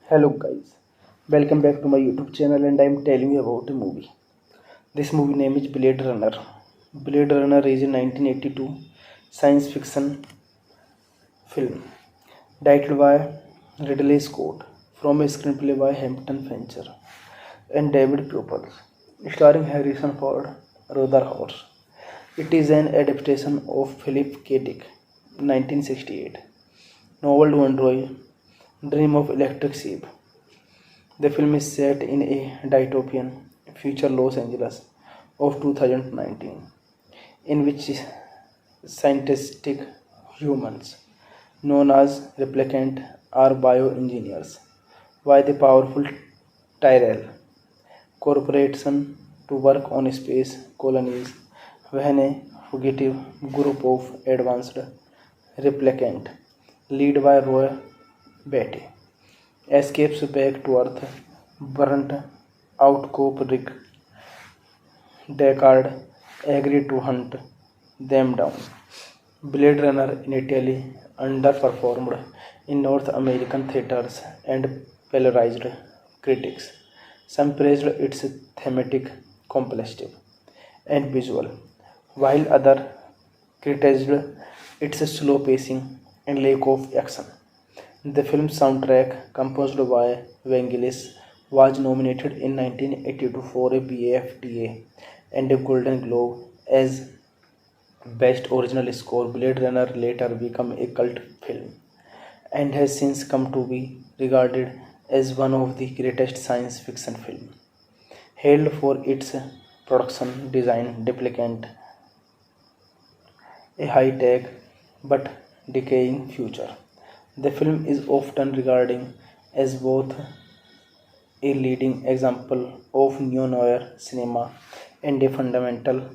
Hello guys, welcome back to my YouTube channel and I am telling you about a movie. This movie name is Blade Runner. Blade Runner is a 1982 science fiction film directed by Ridley Scott from a screenplay by Hampton Fancher and David Pupil, starring Harrison Ford, Ruther Hauer. It is an adaptation of Philip K. Dick 1968 novel to Roy, Dream of Electric Sheep. The film is set in a dystopian future Los Angeles of 2019, in which scientific humans, known as replicant, are bioengineers by the powerful Tyrell Corporation to work on space colonies when a fugitive group of advanced replicant, led by Roy Batty, escapes back to Earth. Burnt out cop Rick Deckard agreed to hunt them down. Blade Runner initially underperformed in North American theaters and polarized critics. Some praised its thematic complexity and visual, while others criticized its slow pacing and lack of action. The film's soundtrack, composed by Vangelis, was nominated in 1982 for a BAFTA and a Golden Globe as Best Original Score. Blade Runner later became a cult film and has since come to be regarded as one of the greatest science fiction films, hailed for its production design depicting a high-tech but decaying future. The film is often regarded as both a leading example of neo-noir cinema and a foundational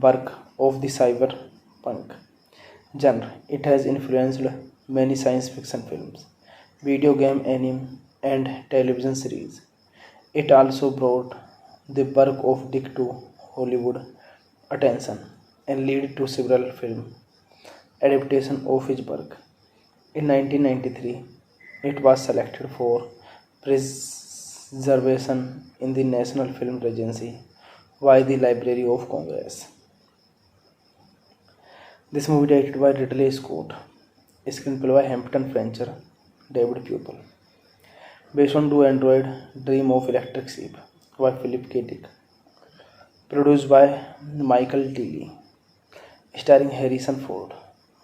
work of the cyberpunk genre. It has influenced many science fiction films, video game, anime, and television series. It also brought the work of Dick to Hollywood attention and led to several film adaptations of his work. In 1993, it was selected for preservation in the National Film Registry by the Library of Congress. This movie directed by Ridley Scott, screenplay by Hampton Fancher, David Pupil. based on Do Android Dream of Electric Sheep by Philip K. Dick, produced by Michael Tilly, starring Harrison Ford,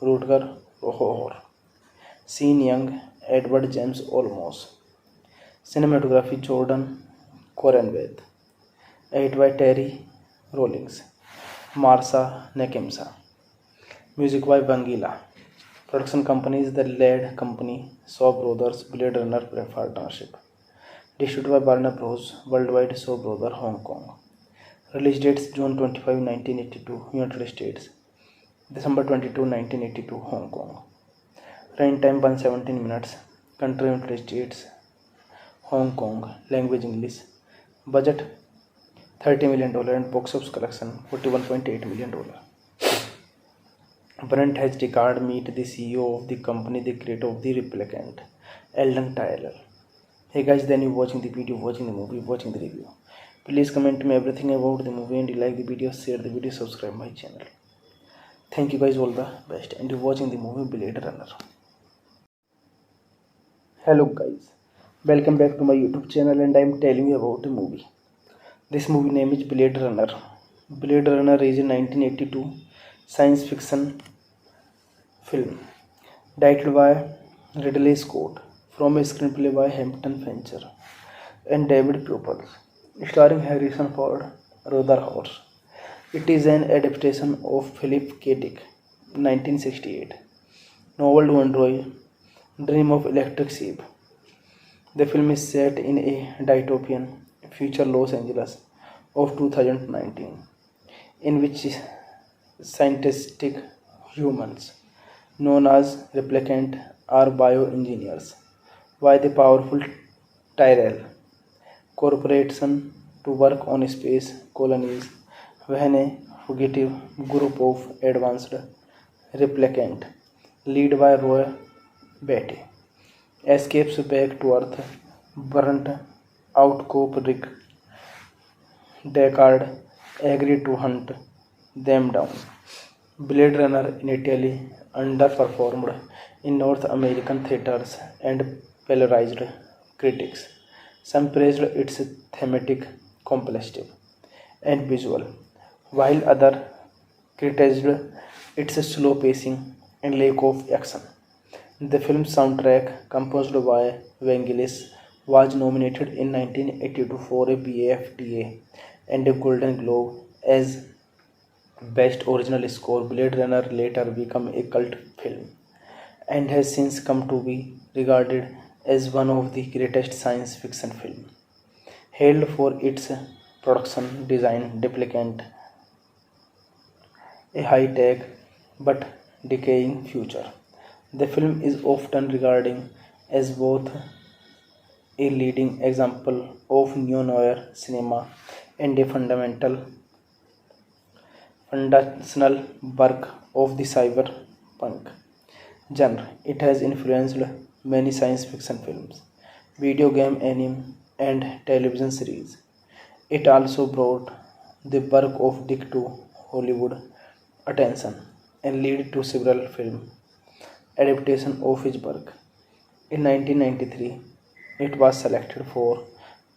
Rutger Hauer, Sean Young, Edward James Olmos, cinematography Jordan Coranweth, edited by Terry Rawlings, Marsha Nakemsa, music by Bangila. Production company is the Laird Company, Shaw Brothers, Blade Runner Partnership. Distributed by Warner Bros. Worldwide, Shaw Brothers, Hong Kong. Release dates June 25, 1982, United States. December 22, 1982, Hong Kong. Running time 117 minutes. Country United States, Hong Kong. Language English. Budget $30 million and box office collection $41.8 million. Brent has Deckard meet the CEO of the company, the creator of the replicant, Eldon Tyler. Hey guys, then you watching the video, watching the movie, watching the review. Please comment me everything about the movie and you like the video, share the video, subscribe my channel. Thank you guys, all the best, and you watching the movie Blade Runner. Hello guys, welcome back to my YouTube channel and I am telling you about a movie. This movie name is Blade Runner. Blade Runner is a 1982 science fiction film directed by Ridley Scott from a screenplay by Hampton Fancher and David Pupils, starring Harrison Ford, Rutger Hauer. It is an adaptation of Philip K. Dick 1968 novel Do Android Dream of Electric Sheep. The film is set in a dystopian future Los Angeles of 2019, in which scientific humans known as replicant are bioengineers by the powerful Tyrell Corporation to work on space colonies when a fugitive group of advanced replicant led by Roy Batty escapes back to Earth. Burnt out cop Rick Deckard agreed to hunt them down. Blade Runner initially underperformed in North American theaters and polarized critics. Some praised its thematic complexity and visual, while others criticized its slow pacing and lack of action. The film's soundtrack, composed by Vangelis, was nominated in 1982 for a BAFTA and a Golden Globe as Best Original Score. Blade Runner later became a cult film and has since come to be regarded as one of the greatest science fiction films, hailed for its production design replicant a high-tech but decaying future. The film is often regarded as both a leading example of neo-noir cinema and a foundational work of the cyberpunk genre. It has influenced many science fiction films, video game, anime, and television series. It also brought the work of Dick to Hollywood attention and led to several film adaptations of his work. In 1993, it was selected for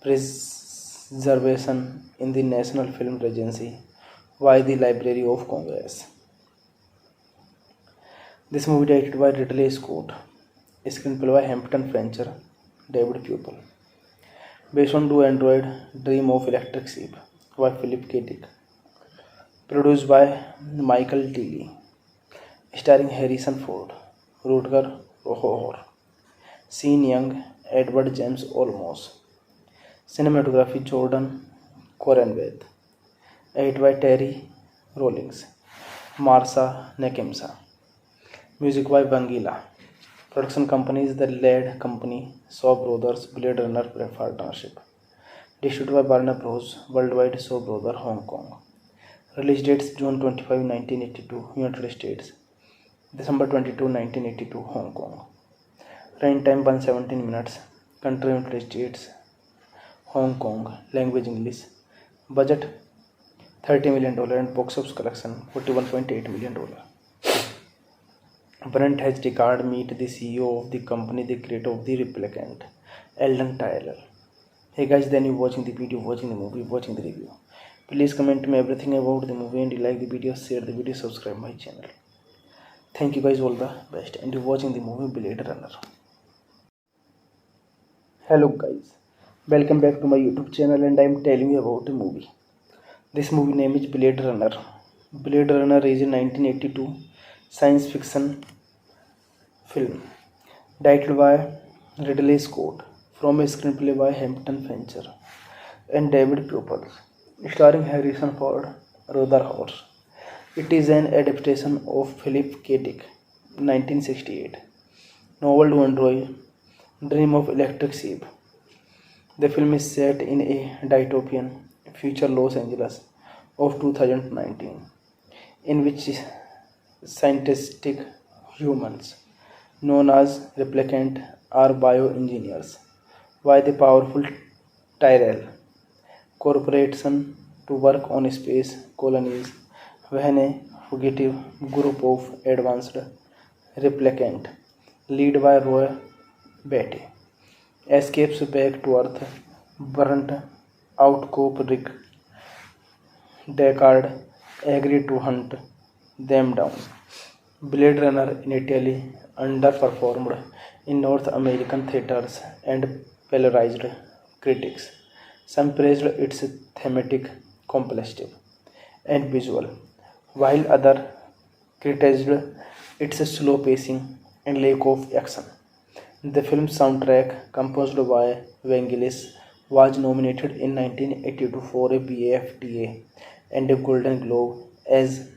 preservation in the National Film Registry by the Library of Congress. This movie directed by Ridley Scott, screenplay by Hampton Fancher, David Pupil, based on Do Android Dream of Electric Sheep by Philip K. Dick, produced by Michael Tilly, starring Harrison Ford, Rutger Hauer, Sean Young, Edward James Olmos, cinematography Jordan Coranweth, edited by Terry Rawlings, Marsha Nakemsa, music by Bangila. Production company is the Laird Company, Shaw Brothers, Blade Runner Partnership. Distributed by Warner Bros. Worldwide, Shaw Brothers, Hong Kong. Release dates June 25, 1982, United States. December 22, 1982, Hong Kong. Running time 117 minutes. Country United States, Hong Kong. Language English. Budget $30 million and box office collection $41.8 million. Brent has Deckard meet the CEO of the company, the creator of the replicant, Eldon Tyler. Hey guys, then you watching the video, watching the movie, watching the review. Please comment me everything about the movie, and you like the video, share the video, subscribe my channel. Thank you guys, all the best, and you watching the movie Blade Runner. Hello guys, welcome back to my YouTube channel, and I am telling you about a movie. This movie name is Blade Runner. Blade Runner is a 1982 science fiction film directed by Ridley Scott from a screenplay by Hampton Fancher and David Pupils, starring Harrison Ford, Ruther Hauer. It is an adaptation of Philip K. Dick 1968 novel to Android Dream of Electric Sheep. The film is set in a dystopian future Los Angeles of 2019, in which scientific humans known as replicant are bioengineers by the powerful Tyrell Corporation to work on space colonies when a fugitive group of advanced replicant led by Roy Batty escapes back to Earth. Burnt out cop Rick Deckard agreed to hunt them down. Blade Runner initially underperformed in North American theaters and polarized critics. Some praised its thematic complexity and visual, while others criticized its slow pacing and lack of action. The film's soundtrack, composed by Vangelis, was nominated in 1982 for a BAFTA and a Golden Globe as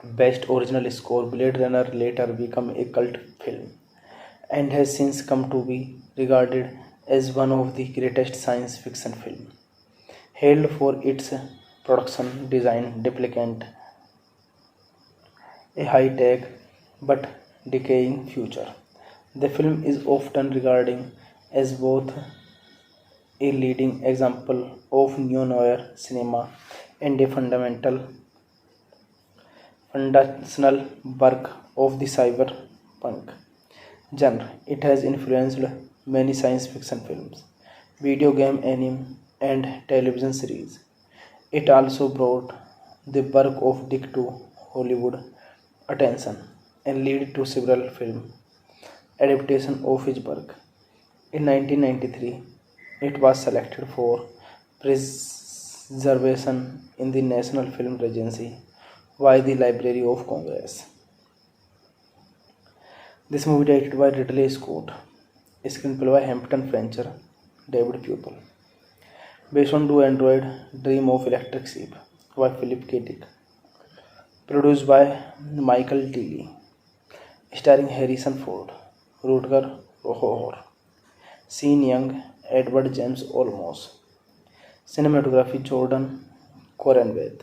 Best Original Score. Blade Runner later became a cult film and has since come to be regarded as one of the greatest science fiction films, hailed for its production design replicant a high-tech but decaying future. The film is often regarded as both a leading example of neo-noir cinema and a foundational work of the cyberpunk genre. It has influenced many science fiction films, video game, anime, and television series. It also brought the work of Dick to Hollywood attention and led to several film adaptations of his work. In 1993, it was selected for preservation in the National Film Registry by the Library of Congress. This movie directed by Ridley Scott, screenplay by Hampton Fancher, David Pupil, based on Do Android Dream of Electric Sheep by Philip K. Dick, produced by Michael Tilly, starring Harrison Ford, Rutger Hauer, Sean Young, Edward James Olmos, cinematography Jordan Coranweth,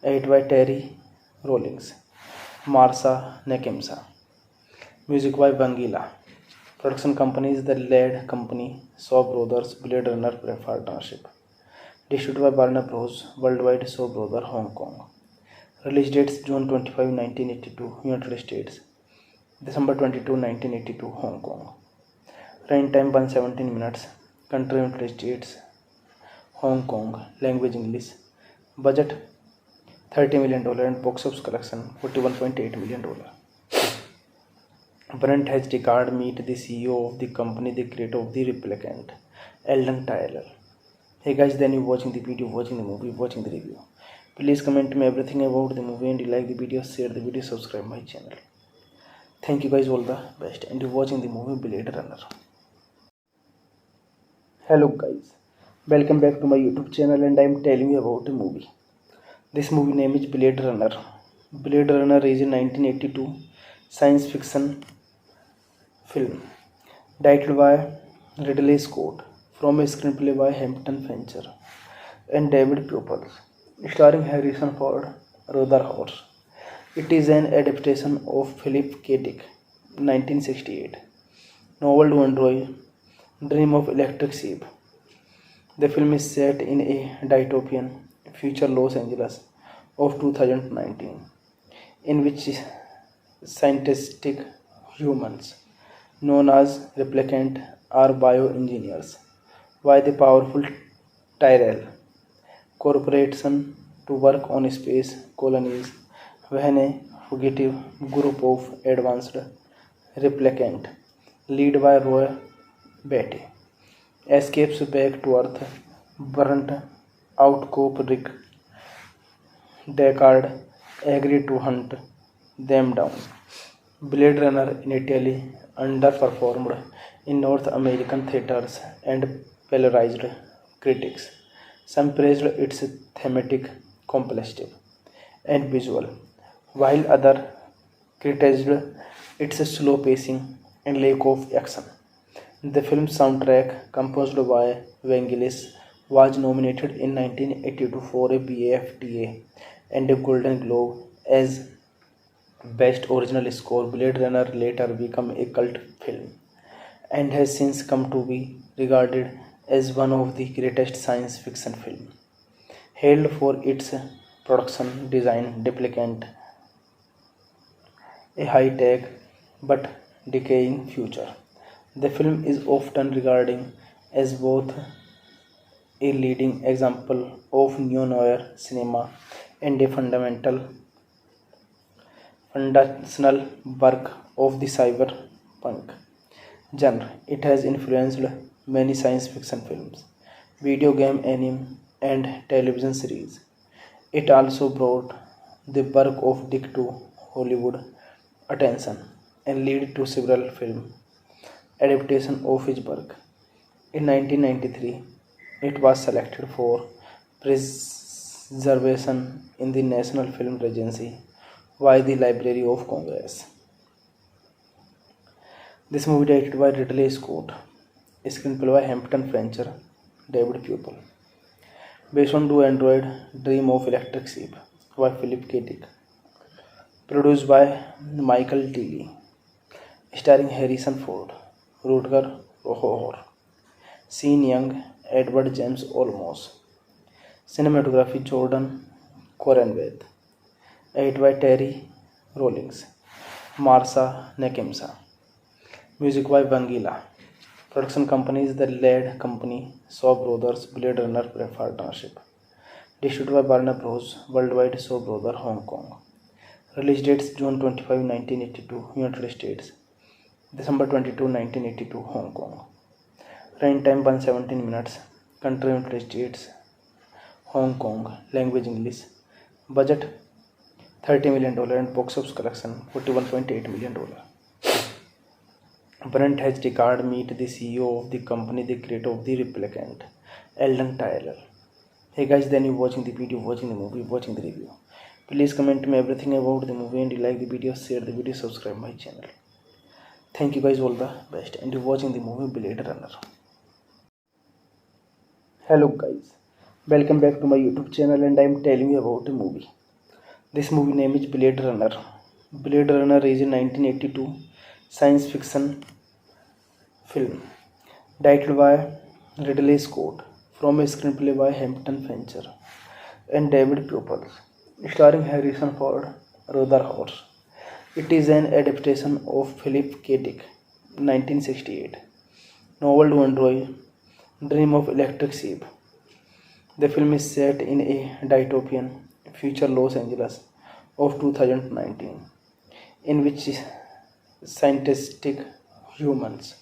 edited by Terry Rawlings, Marsha Nakemsa, music by Vangelis. Production company is the lead company Shaw Brothers Blade Runner Partnership. Distributed by Warner Bros. Worldwide Shaw Brothers Hong Kong. Release dates June 25, 1982 United States, December 22, 1982 Hong Kong. Running time 117 minutes. Country United States, Hong Kong. Language English. Budget $30 million and box office collection $41.8 million. Brent has Deckard meet the CEO of the company, the creator of the replicant, Eldon Tyler. Hey guys, then you watching the video, watching the movie, watching the review. Please comment me everything about the movie, and you like the video, share the video, subscribe my channel. Thank you guys, all the best, and you watching the movie Blade Runner. Hello guys, welcome back to my YouTube channel, and I am telling you about a movie. This movie name is Blade Runner. Blade Runner is a 1982 science fiction film directed by Ridley Scott from a screenplay by Hampton Fancher and David Pupils, starring Harrison Ford, Ruther Hauer. It is an adaptation of Philip K. Dick 1968 novel to Android Dream of Electric Sheep. The film is set in a dystopian future Los Angeles of 2019, in which scientific humans known as replicant are bioengineers. Why the powerful Tyrell Corporation to work on space colonies when a fugitive group of advanced replicant led by Roy Batty escapes back to Earth, burnt out cop Rick Deckard agreed to hunt them down. Blade Runner initially underperformed in North American theaters and polarized critics. Some praised its thematic complexity and visual, while others criticized its slow pacing and lack of action. The film's soundtrack, composed by Vangelis, was nominated in 1982 for a BAFTA and a Golden Globe as Best Original Score. Blade Runner later became a cult film and has since come to be regarded as one of the greatest science fiction films, hailed for its production design replicant a high-tech but decaying future. The film is often regarded as both a leading example of neo-noir cinema and a foundational work of the cyberpunk genre. It has influenced many science fiction films, video game, anime, and television series. It also brought the work of Dick to Hollywood attention and led to several film adaptations of his work. In 1993, it was selected for preservation in the National Film Registry by the Library of Congress. This movie directed by Ridley Scott, screenplay by Hampton Fancher, David Pupil, based on Do Android Dream of Electric Sheep by Philip K. Dick, produced by Michael Tilly, starring Harrison Ford, Rutger Hauer, Sean Young, Edward James Olmos, cinematography Jordan Coranweth, edited by Terry Rawlings, Marsha Nakemsa, music by Vangelis. Production company is the lead company Shaw Brothers Blade Runner Partnership. Distributed by Warner Bros. Worldwide Shaw Brothers Hong Kong. Release dates June 25, 1982 United States, December 22, 1982 Hong Kong. Run time 117 minutes. Country United States, Hong Kong. Language English. Budget $30 million and box office collection $41.8 million. Brent has Deckard meet the CEO of the company, the creator of the replicant, Eldon Tyrell. Hey guys, then you watching the video, watching the movie, watching the review. Please comment me everything about the movie and you like the video, share the video, subscribe my channel. Thank you guys, all the best, and you watching the movie Blade Runner. Hello guys, welcome back to my YouTube channel and I am telling you about a movie. This movie name is Blade Runner. Blade Runner is a 1982 science fiction film directed by Ridley Scott from a screenplay by Hampton Fancher and David Pupil, starring Harrison Ford, Rutger Hauer. It is an adaptation of Philip K. Dick 1968 novel Do Android Dream of Electric Sheep. The film is set in a dystopian future Los Angeles of 2019, in which scientific humans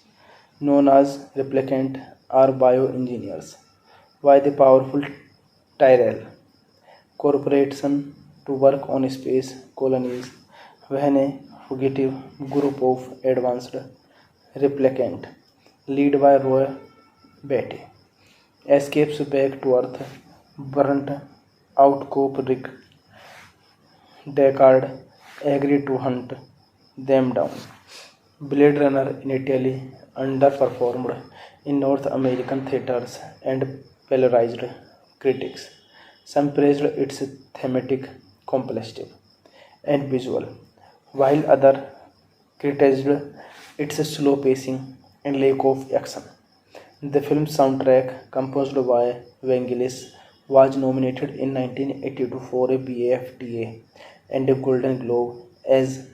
known as replicant are bioengineers. Why the powerful Tyrell Corporation to work on space colonies when a fugitive group of advanced replicant led by Roy Batty escapes back to Earth, burnt out cop Rick Deckard agreed to hunt them down. Blade Runner initially underperformed in North American theaters and polarized critics. Some praised its thematic complexity and visual, while others criticized its slow pacing and lack of action. The film's soundtrack, composed by Vangelis, was nominated in 1982 for a BAFTA and a Golden Globe as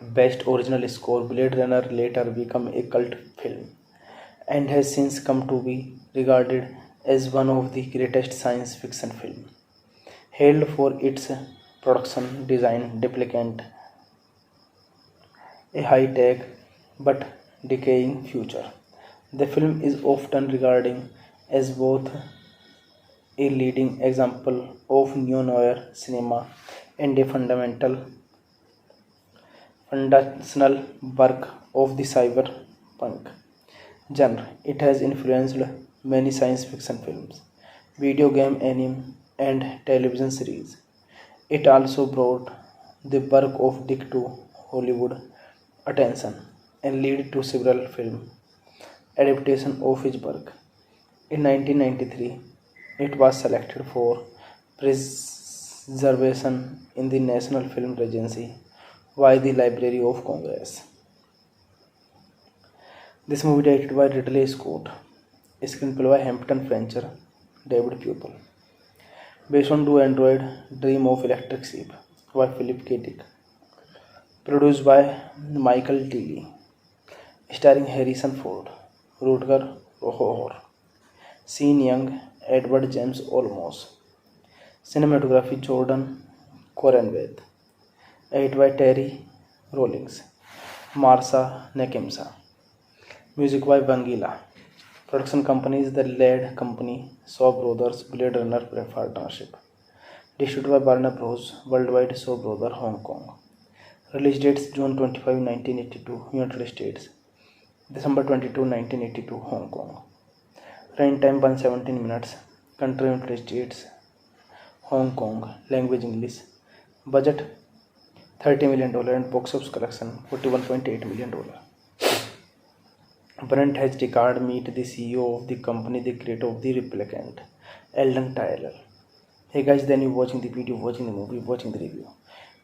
Best Original Score. Blade Runner later became a cult film and has since come to be regarded as one of the greatest science fiction films, hailed for its production design replicant a high-tech but decaying future. The film is often regarded as both a leading example of neo-noir cinema and a foundational work of the cyberpunk genre. It has influenced many science fiction films, video game, anime, and television series. It also brought the work of Dick to Hollywood attention and led to several film adaptations of his work. In 1993, it was selected for preservation in the National Film Registry by the Library of Congress. This movie directed by Ridley Scott, screenplay by Hampton Fancher, David Pupil. Based on Do Android Dream of Electric Sheep by Philip K. Dick. Produced by Michael Tilly. Starring Harrison Ford, Rutger Hauer, Sean Young, Edward James Olmos. Cinematography Jordan Coranweth. Edited by Terry Rawlings, Marsha Nakemsa. Music by Vangelis. Production company is the Laird Company, Shaw Brothers, Blade Runner Partnership. Distributed by Warner Bros. Worldwide, Shaw Brothers, Hong Kong. Release dates June 25, 1982, United States. December 22, 1982, Hong Kong. Run time 117 minutes. Country United States, Hong Kong. Language English. Budget $30 million and box office collection $41.8 million. Brent has Deckard meet the CEO of the company, the creator of the replicant, Eldon Tyler. Hey guys, then you watching the video, watching the movie, watching the review.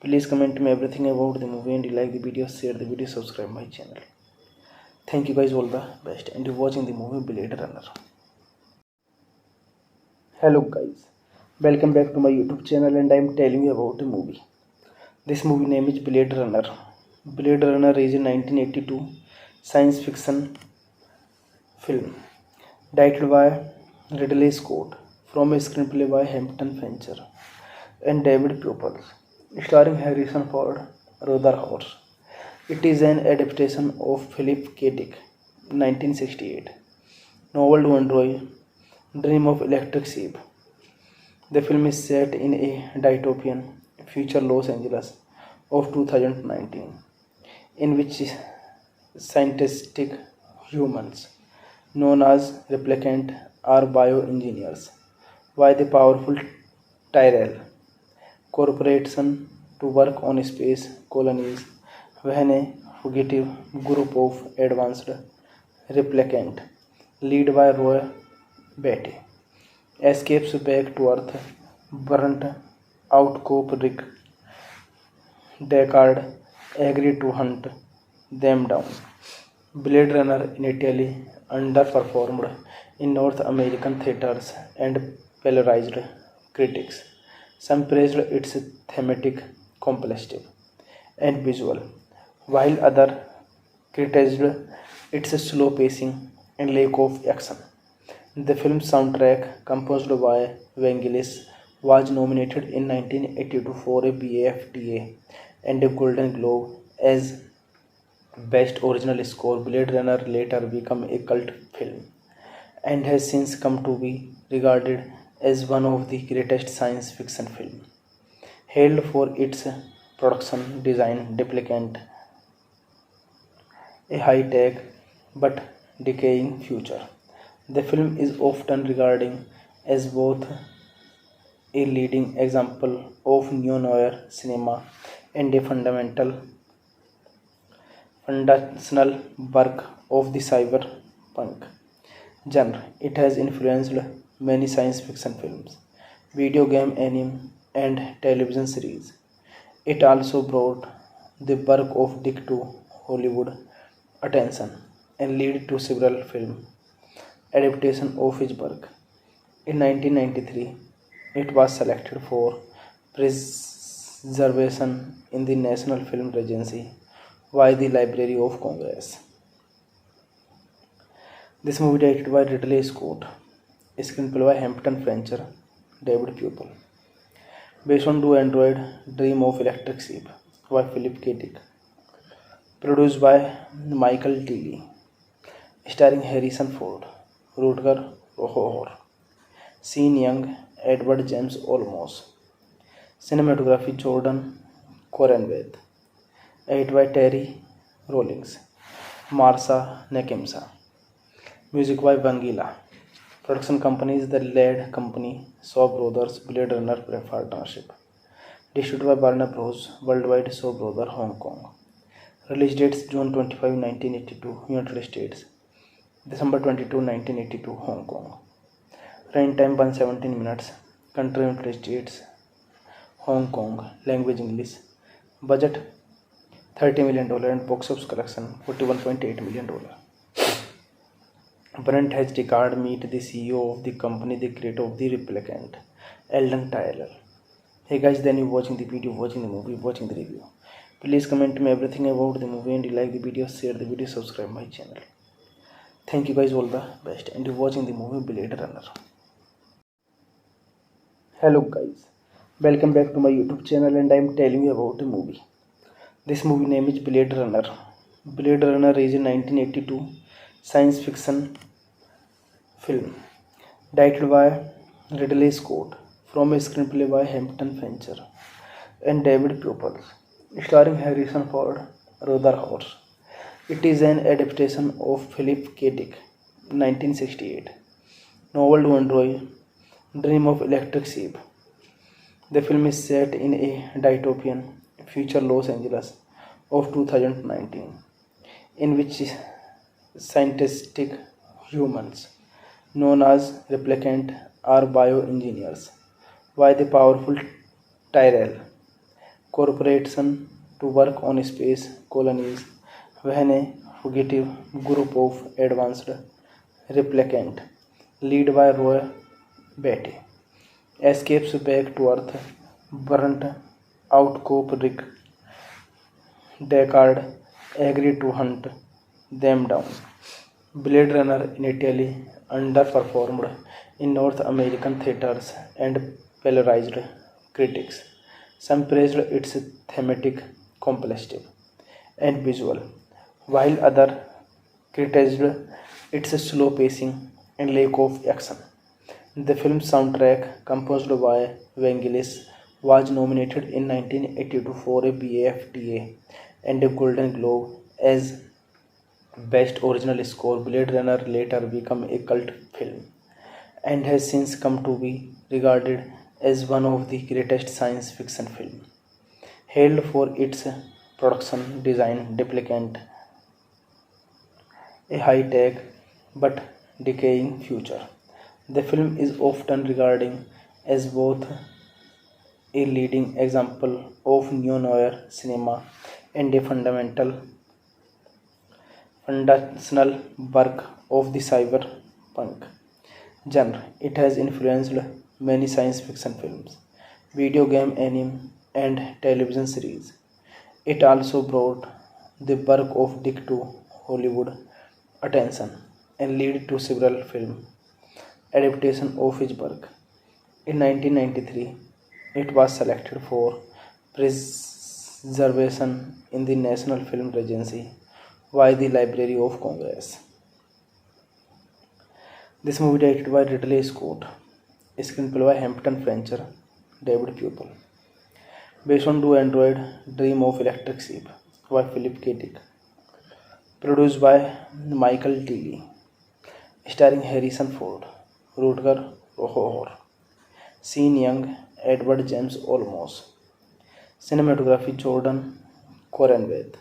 Please comment me everything about the movie and you like the video, share the video, subscribe my channel. Thank you guys, all the best, and you watching the movie Blade Runner. Hello guys, welcome back to my YouTube channel and I am telling you about the movie. This movie name is Blade Runner. Blade Runner is a 1982 science fiction film directed by Ridley Scott from a screenplay by Hampton Fancher and David Pupil, starring Harrison Ford, Rutger Hauer. It is an adaptation of Philip K. Dick 1968 novel Do Android Dream of Electric Sheep. The film is set in a dystopian future Los Angeles of 2019, in which scientific humans known as replicant are bioengineers by the powerful Tyrell Corporation to work on space colonies when a fugitive group of advanced replicant led by Roy Batty escapes back to Earth. Burnt out cop Rick Deckard agreed to hunt them down. Blade Runner initially underperformed in North American theaters and polarized critics. Some praised its thematic complexity and visual, while others criticized its slow pacing and lack of action. The film's soundtrack, composed by Vangelis, was nominated in 1982 for a BAFTA and a Golden Globe as Best Original Score. Blade Runner later became a cult film and has since come to be regarded as one of the greatest science fiction films, hailed for its production design replicant a high-tech but decaying future. The film is often regarded as both a leading example of neo-noir cinema and a foundational work of the cyberpunk genre. It has influenced many science fiction films, video game, anime, and television series. It also brought the work of Dick to Hollywood attention and led to several film adaptations of his work. In 1993, it was selected for preservation in the National Film Registry by the Library of Congress. This movie directed by Ridley Scott, screenplay by Hampton Fancher, David Pupil. Based on Do Android Dream of Electric Sheep by Philip K. Dick. Produced by Michael Tilly. Starring Harrison Ford, Rutger Hauer, Sean Young, Edward James Olmos. Cinematography Jordan Coranweth. Edited by Terry Rawlings, Marsha Nakemsa. Music by Vangelis. Production company is the Laird Company, Shaw Brothers, Blade Runner Partnership. Distributed by Warner Bros. Worldwide, Shaw Brothers, Hong Kong. Release dates June 25, 1982, United States. December 22, 1982, Hong Kong. Running time 117 minutes. Country United States, Hong Kong. Language English. Budget $30 million and box office collection $41.8 million. Brent has Deckard meet the CEO of the company, the creator of the replicant, Eldon Tyler. Hey guys, then you watching the video, watching the movie, watching the review. Please comment me everything about the movie and you like the video, share the video, subscribe my channel. Thank you guys, all the best, and you watching the movie Blade Runner. Hello guys, welcome back to my YouTube channel and I am telling you about the movie. This movie name is Blade Runner. Blade Runner is a 1982 science fiction film directed by Ridley Scott from a screenplay by Hampton Fancher and David Pupil, starring Harrison Ford, Rutger Hauer. It is an adaptation of Philip K. Dick 1968 novel Do Android Dream of Electric Sheep. The film is set in a dystopian future Los Angeles of 2019, in which scientific humans known as replicant are bioengineers by the powerful Tyrell Corporation to work on space colonies when a fugitive group of advanced replicant led by Roy Batty escapes back to Earth. Burnt out cop Rick Deckard agreed to hunt them down. Blade Runner initially underperformed in North American theaters and polarized critics. Some praised its thematic complexity and visual, while others criticized its slow pacing and lack of action. The film's soundtrack, composed by Vangelis, was nominated in 1982 for a BAFTA and a Golden Globe as Best Original Score. Blade Runner later became a cult film and has since come to be regarded as one of the greatest science fiction films, hailed for its production design replicant a high-tech but decaying future. The film is often regarded as both a leading example of neo-noir cinema and a foundational work of the cyberpunk genre. It has influenced many science fiction films, video game, anime, and television series. It also brought the work of Dick to Hollywood attention and led to several film adaptations of his work. In 1993, it was selected for preservation in the National Film Registry by the Library of Congress. This movie directed by Ridley Scott, screenplay by Hampton Fancher, David Pupil. Based on Do Android Dream of Electric Sheep by Philip K. Dick. Produced by Michael Tilly. Starring Harrison Ford, Rutger Hauer, Sean Young, Edward James Olmos. Cinematography Jordan Coranweth.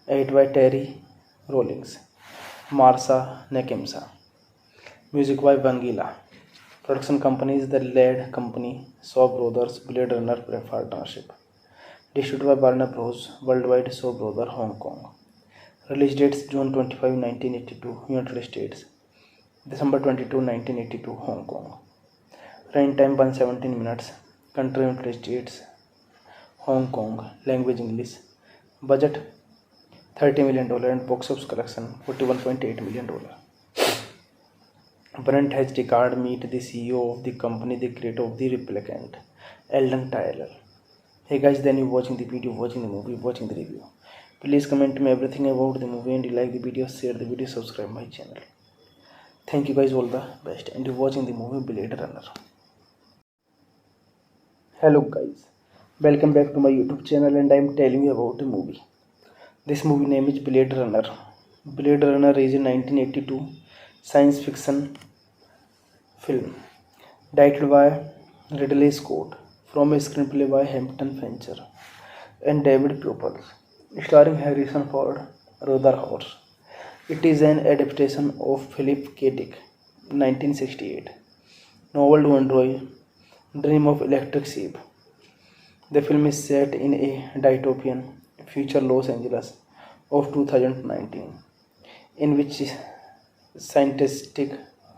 Edited by Terry Rawlings, Marsha Nakemsa. Music by Vangelis. Production company is the Laird Company, Shaw Brothers, Blade Runner Partnership. Distributed by Warner Bros. Worldwide, Shaw Brothers, Hong Kong. Release dates June 25, 1982, United States. December 22, 1982, Hong Kong. Running time 117 minutes. Country United States, Hong Kong. Language English. Budget $30 million and box office collection $41.8 million. Brent H. Deckard meet the CEO of the company, the creator of the replicant, Eldon Tyler. Hey guys, then you watching the video, watching the movie, watching the review. Please comment me everything about the movie and you like the video, share the video, subscribe my channel. Thank you guys, all the best, and you're watching the movie Blade Runner. Hello guys, welcome back to my YouTube channel and I'm telling you about a movie. This movie name is Blade Runner. Blade Runner is a 1982 science fiction film directed by Ridley Scott from a screenplay by Hampton Fancher and David Pupel, starring Harrison Ford, Ruther Hauer. It is an adaptation of Philip K. Dick 1968 novel to Android Dream of Electric Sheep. The film is set in a dystopian future Los Angeles of 2019, in which scientific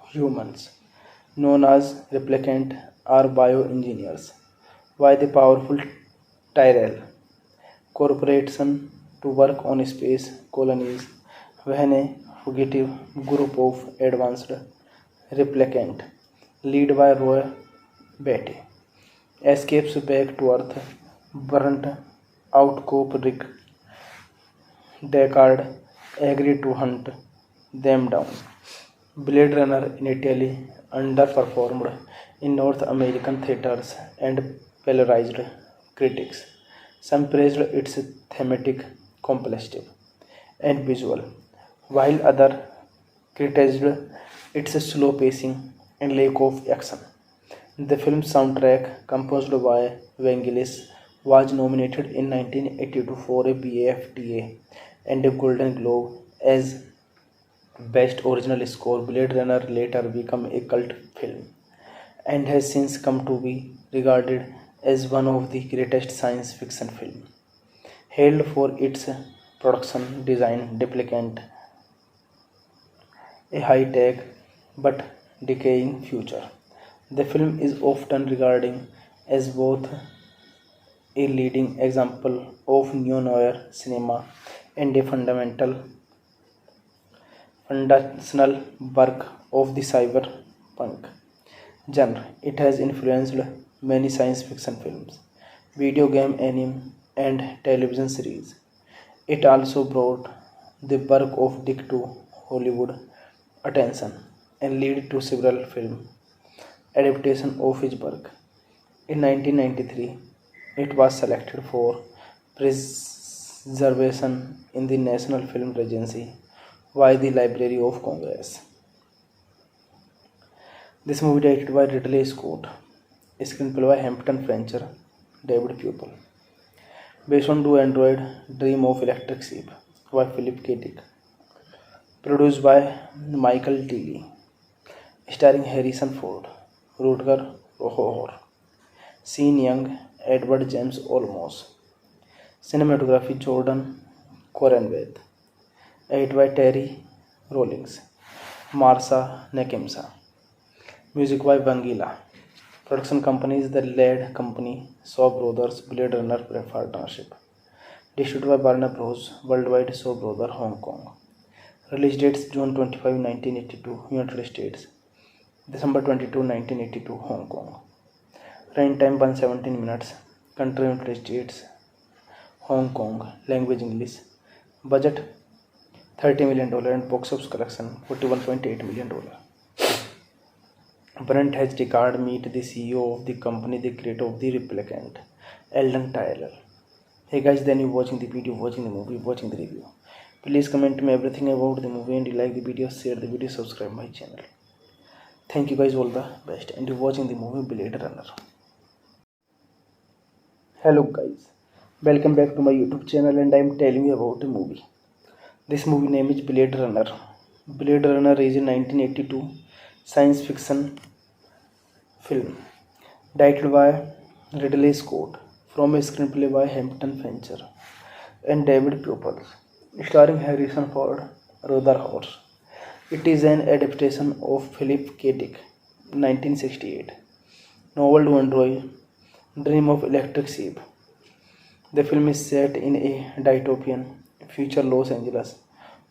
humans, known as replicant, are bioengineers by the powerful Tyrell Corporation to work on space colonies when a fugitive group of advanced replicant, led by Roy Batty, escapes back to Earth. Burnt out cop Rick Deckard agreed to hunt them down. Blade Runner initially underperformed in North American theaters and polarized critics. Some praised its thematic complexity and visual, while others criticized its slow pacing and lack of action. The film's soundtrack, composed by Vangelis, was nominated in 1982 for a BAFTA and a Golden Globe as Best Original Score. Blade Runner later became a cult film and has since come to be regarded as one of the greatest science fiction films, hailed for its production design replicant a high-tech but decaying future. The film is often regarded as both a leading example of neo-noir cinema and a foundational work of the cyberpunk genre. It has influenced many science fiction films, video game, anime, and television series. It also brought the work of Dick to Hollywood attention and led to several film adaptations of his work. In 1993, it was selected for preservation in the National Film Registry by the Library of Congress. This movie directed by Ridley Scott, screenplay by Hampton Fancher, David Pupel, based on Do Android Dream of Electric Sheep by Philip K. Dick, produced by Michael Tilly, starring Harrison Ford, Rutger Hauer, Sean Young, Edward James Olmos, cinematography Jordan Coranweth, edited by Terry Rawlings, Marsha Nakemsa, music by Vangelis. Production company is the lead company Shaw Brothers Blade Runner Partnership. Distributed by Warner Bros. Worldwide Shaw Brothers Hong Kong. Release dates June 25, 1982 United States, December 22, 1982 Hong Kong. Run time 117 minutes. Country United States, Hong Kong. Language English. Budget $30 million and box office collection $41.8 million. Brent H. Deckard meet the CEO of the company, the creator of the replicant, Eldon Tyler. Hey guys, then you watching the video, watching the movie, watching the review. Please comment me everything about the movie and you like the video, share the video, subscribe my channel. Thank you guys, all the best, and you're watching the movie Blade Runner. Hello guys, welcome back to my YouTube channel and I'm telling you about a movie. This movie name is Blade Runner. Blade Runner is a 1982 science fiction film directed by Ridley Scott from a screenplay by Hampton Fancher and David Pupel, starring Harrison Ford, Ruther Hauer. It is an adaptation of Philip K. Dick 1968 novel to Android Dream of Electric Sheep. The film is set in a dystopian future Los Angeles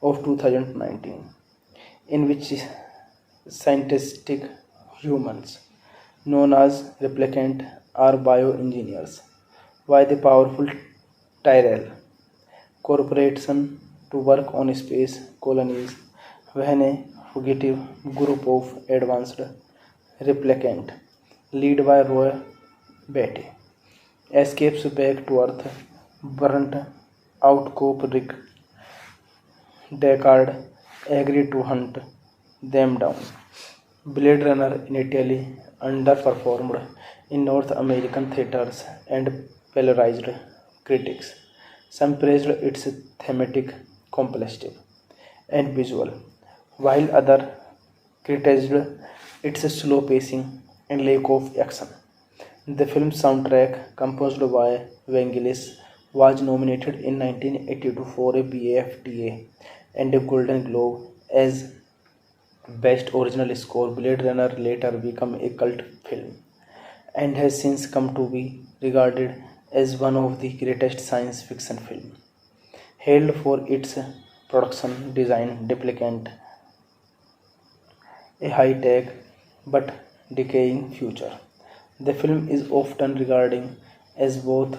of 2019, in which scientific humans, known as replicant or bioengineers, by the powerful Tyrell Corporation to work on space colonies when a fugitive group of advanced replicant, led by Roy Batty, escapes back to Earth. Burnt out cop Rick Deckard agreed to hunt them down. Blade Runner initially underperformed in North American theaters and polarized critics. Some praised its thematic complexity and visual, while others criticized its slow pacing and lack of action. The film's soundtrack, composed by Vangelis, was nominated in 1982 for a BAFTA and a Golden Globe as Best Original Score. Blade Runner later became a cult film and has since come to be regarded as one of the greatest science fiction films, hailed for its production design replicant a high-tech but decaying future. The film is often regarded as both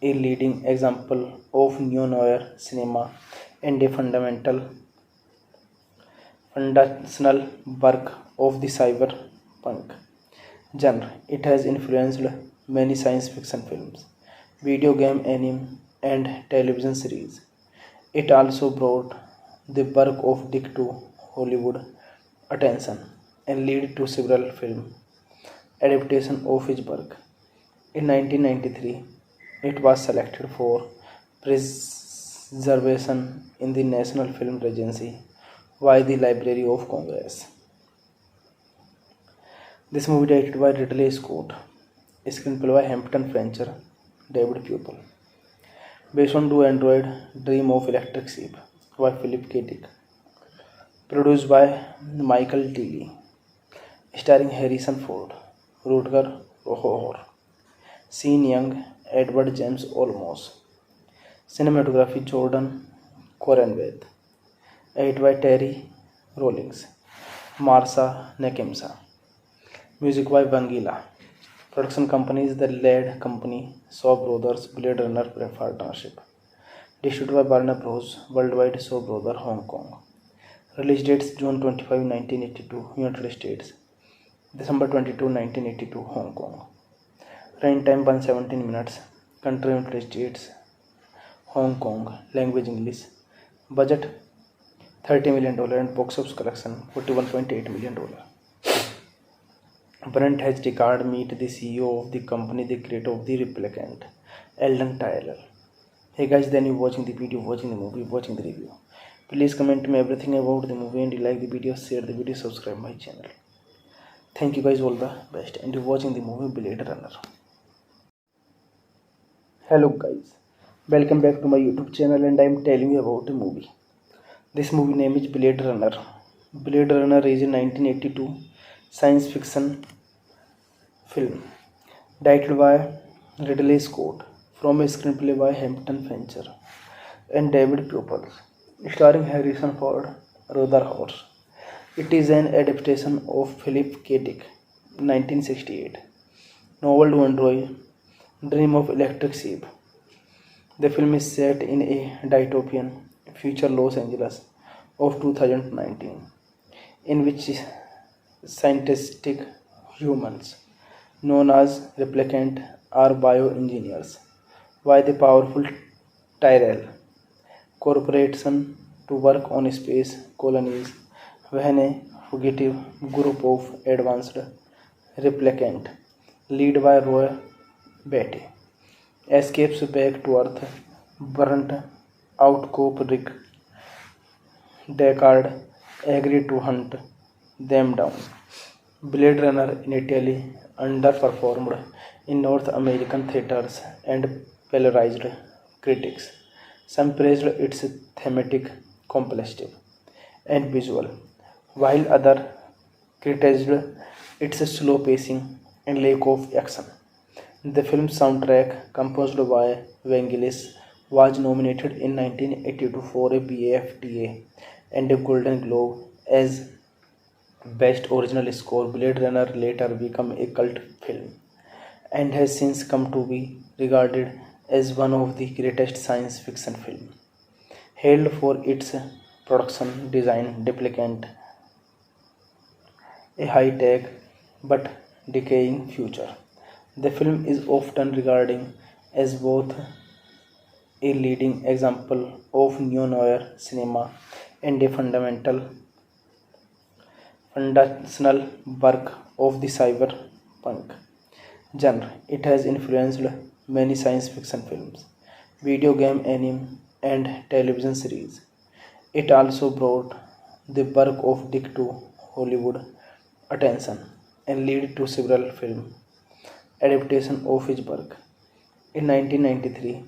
a leading example of neo-noir cinema and a foundational work of the cyberpunk genre. It has influenced many science fiction films, video game, anime, and television series. It also brought the work of Dick to Hollywood attention and led to several film adaptations of his work. In 1993, it was selected for preservation in the National Film Registry by the Library of Congress. This movie directed by Ridley Scott, screenplay by Hampton Fancher, David Pupil, based on Do Android Dream of Electric Sheep by Philip K. Dick, produced by Michael Tilly, starring Harrison Ford, Rutger Hauer, Sean Young, Edward James Olmos, cinematography Jordan Coranweth, edited by Terry Rawlings, Marsha Nakemsa, music by Vangelis. Production company is the lead company Shaw Brothers Blade Runner Partnership. Distributed by Warner Bros. Worldwide Shaw Brothers Hong Kong. Release dates June 25, 1982 United States, December 22, 1982 Hong Kong. Running time 117 minutes. Country United States, Hong Kong. Language English. Budget $30 million and box office collection $41.8 million. Brent has Deckard meet the CEO of the company, the creator of the replicant, Eldon Tyrell. Hey guys, then you watching the video, watching the movie, watching the review. Please comment me everything about the movie and you like the video, share the video, subscribe my channel. Thank you guys, all the best, and you watching the movie Blade Runner. Hello guys, welcome back to my YouTube channel and I am telling you about a movie. This movie name is Blade Runner. Blade Runner is a 1982 science fiction film directed by Ridley Scott from a screenplay by Hampton Fancher and David Pupil, starring Harrison Ford, Rutger Hauer. It is an adaptation of Philip K. Dick 1968 novel Do Android Dream of Electric Sheep. The film is set in a dystopian future Los Angeles of 2019, in which scientific humans, known as replicant or bioengineers, by the powerful Tyrell Corporation to work on space colonies when a fugitive group of advanced replicant, led by Roy Batty, escapes back to Earth. Burnt out cop Rick Deckard agreed to hunt them down. Blade Runner initially underperformed in North American theaters and polarized critics. Some praised its thematic complexity and visual, while others criticized its slow pacing and lack of action. The film's soundtrack, composed by Vangelis, was nominated in 1982 for a BAFTA and a Golden Globe as Best Original Score, Blade Runner later became a cult film and has since come to be regarded as one of the greatest science fiction films, hailed for its production design replicant a high-tech but decaying future. The film is often regarded as both a leading example of neo-noir cinema and a foundational work of the cyberpunk genre. It has influenced many science fiction films, video game, anime, and television series. It also brought the work of Dick to Hollywood attention and led to several film adaptations of his work. In 1993,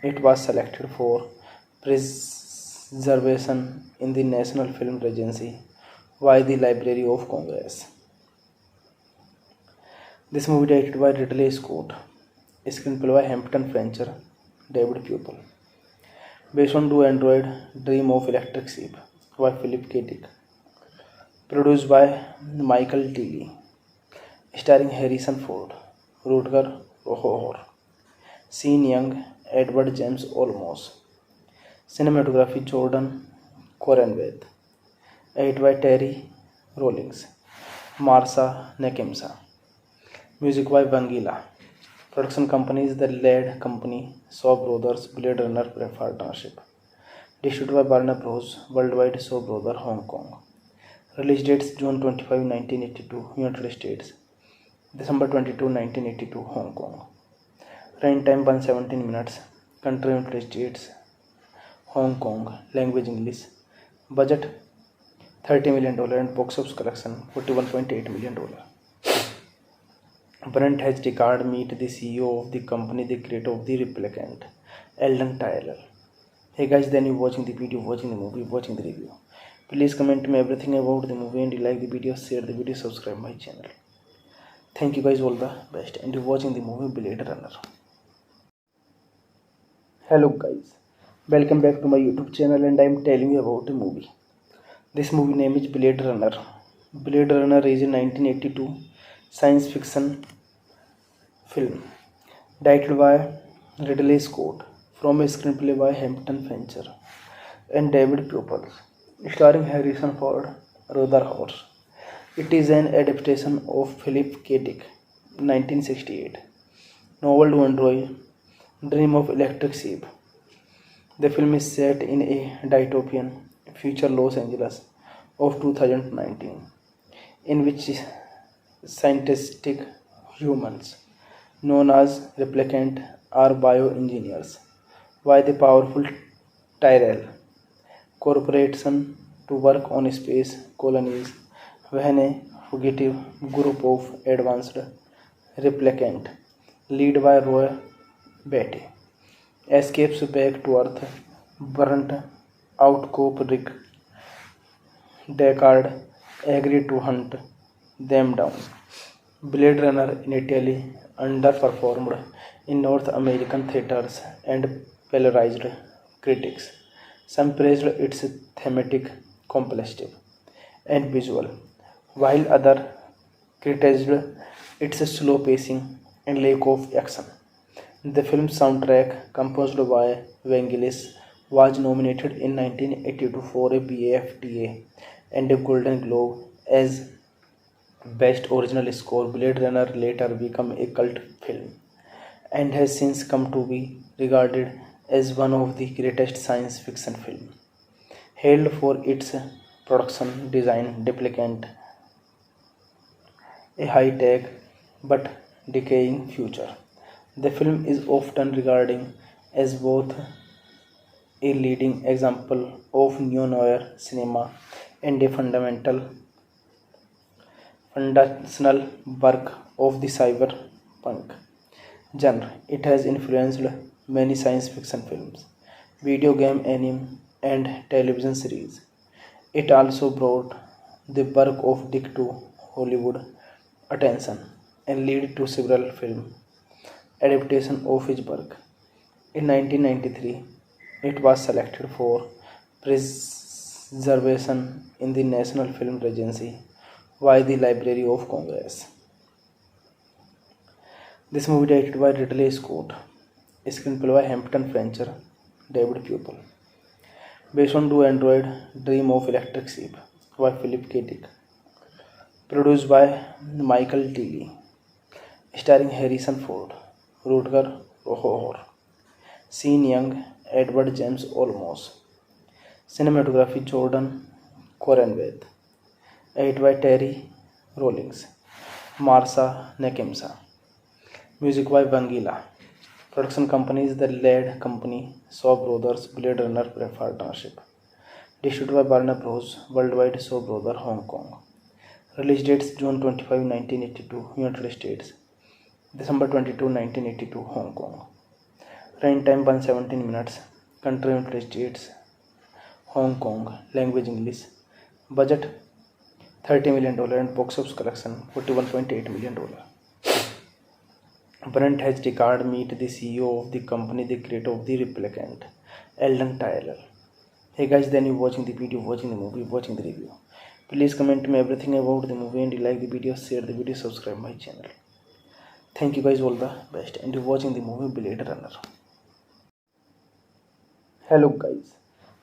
it was selected for preservation in the National Film Registry by the Library of Congress. This movie directed by Ridley Scott, screenplay by Hampton Fancher, David Pupil. Based on Do Android Dream of Electric Sheep by Philip K. Dick. Produced by Michael Tilly. Starring Harrison Ford, Rutger Hauer, Sean Young, Edward James Olmos. Cinematography Jordan Coranweth. Edited by Terry Rawlings, Marsha Nakemsa. Music by Vangelis. Production company is the Laird Company, Shaw Brothers, Blade Runner Partnership. Distributed by Warner Bros. Worldwide, Shaw Brothers, Hong Kong. Release dates June 25, 1982, United States. December 22, 1982, Hong Kong. Run time 117 minutes. Country United States, Hong Kong. Language English. Budget $30 million and box office collection $41.8 million. Brent has Deckard meet the CEO of the company, the creator of the replicant, Eldon Tyler. Hey guys, then you watching the video, watching the movie, watching the review. Please comment me everything about the movie and you like the video, share the video, subscribe my channel. Thank you guys, all the best, and you watching the movie Blade Runner. Hello guys, welcome back to my YouTube channel and I am telling you about the movie. This movie name is Blade Runner. Blade Runner is a 1982 science fiction film directed by Ridley Scott from a screenplay by Hampton Fancher and David Pupil, starring Harrison Ford, Rutger Hauer. It is an adaptation of Philip K. Dick 1968 novel Do Android Dream of Electric Sheep. The film is set in a dystopian future Los Angeles of 2019, in which scientific humans known as replicant are bioengineers by the powerful Tyrell Corporation to work on space colonies when a fugitive group of advanced replicant led by Roy Batty escapes back to Earth. Burnt out cop Rick Deckard agreed to hunt them down. Blade Runner initially underperformed in North American theaters and polarized critics. Some praised its thematic complexity and visual, while others criticized its slow pacing and lack of action. The film's soundtrack, composed by Vangelis, was nominated in 1982 for a BAFTA and a Golden Globe as Best Original Score. Blade Runner later became a cult film and has since come to be regarded as one of the greatest science fiction films, hailed for its production design replicant a high-tech but decaying future. The film is often regarded as both a leading example of neo-noir cinema and a foundational work of the cyberpunk genre. It has influenced many science fiction films, video game, anime, and television series. It also brought the work of Dick to Hollywood attention and led to several film adaptations of his work. In 1993, it was selected for preservation in the National Film Registry Why the Library of Congress. This movie directed by Ridley Scott, screenplay by Hampton Fancher, David Pupil. Based on Do Android Dream of Electric Sheep by Philip K. Dick. Produced by Michael Tilly. Starring Harrison Ford, Rutger Hauer, Sean Young, Edward James Olmos. Cinematography Jordan Coranweth. Edited by Terry Rawlings, Marsha Nakemsa. Music by Vangelis. Production company is the Laird Company, Shaw Brothers, Blade Runner Partnership. Distributed by Warner Bros. Worldwide, Shaw Brothers, Hong Kong. Release dates June 25, 1982, United States. December 22, 1982, Hong Kong. Running time 117 minutes. Country United States, Hong Kong. Language English. Budget $30 million and box office collection $41.8 million. Brent has Deckard meet the CEO of the company, the creator of the replicant, Eldon Tyler. Hey guys, then you watching the video, watching the movie, watching the review. Please comment me everything about the movie and you like the video, share the video, subscribe my channel. Thank you guys, all the best, and you watching the movie Blade Runner. Hello guys,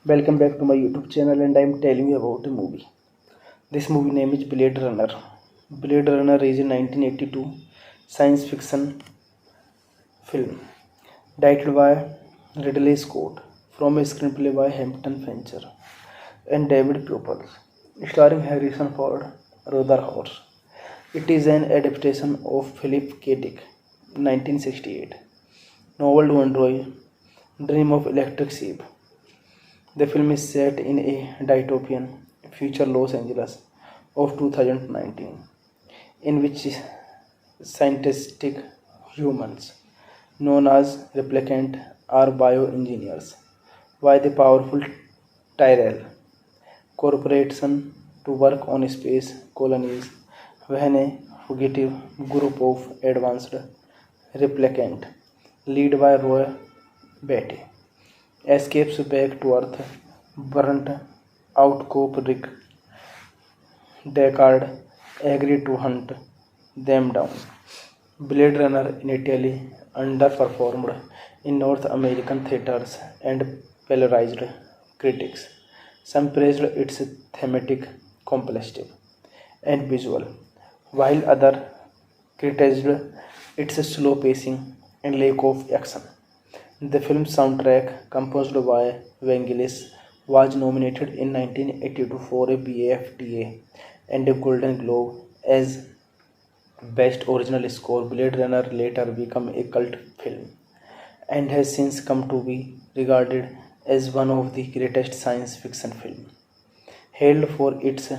welcome back to my YouTube channel and I am telling you about the movie. This movie name is Blade Runner. Blade Runner is a 1982 science fiction film directed by Ridley Scott from a screenplay by Hampton Fancher and David Pupil, starring Harrison Ford, Rutger Hauer. It is an adaptation of Philip K. Dick 1968 novel Do Android Dream of Electric Sheep. The film is set in a dystopian future Los Angeles of 2019, in which scientific humans known as replicant are bioengineers by the powerful Tyrell Corporation to work on space colonies when a fugitive group of advanced replicant led by Roy Batty escapes back to Earth. Burnt out cop Rick Deckard agreed to hunt them down. Blade Runner initially underperformed in North American theaters and polarized critics. Some praised its thematic complexity and visual, while others criticized its slow pacing and lack of action. The film's soundtrack, composed by Vangelis, was nominated in 1982 for a BAFTA and a Golden Globe as Best Original Score. Blade Runner later became a cult film and has since come to be regarded as one of the greatest science fiction films, hailed for its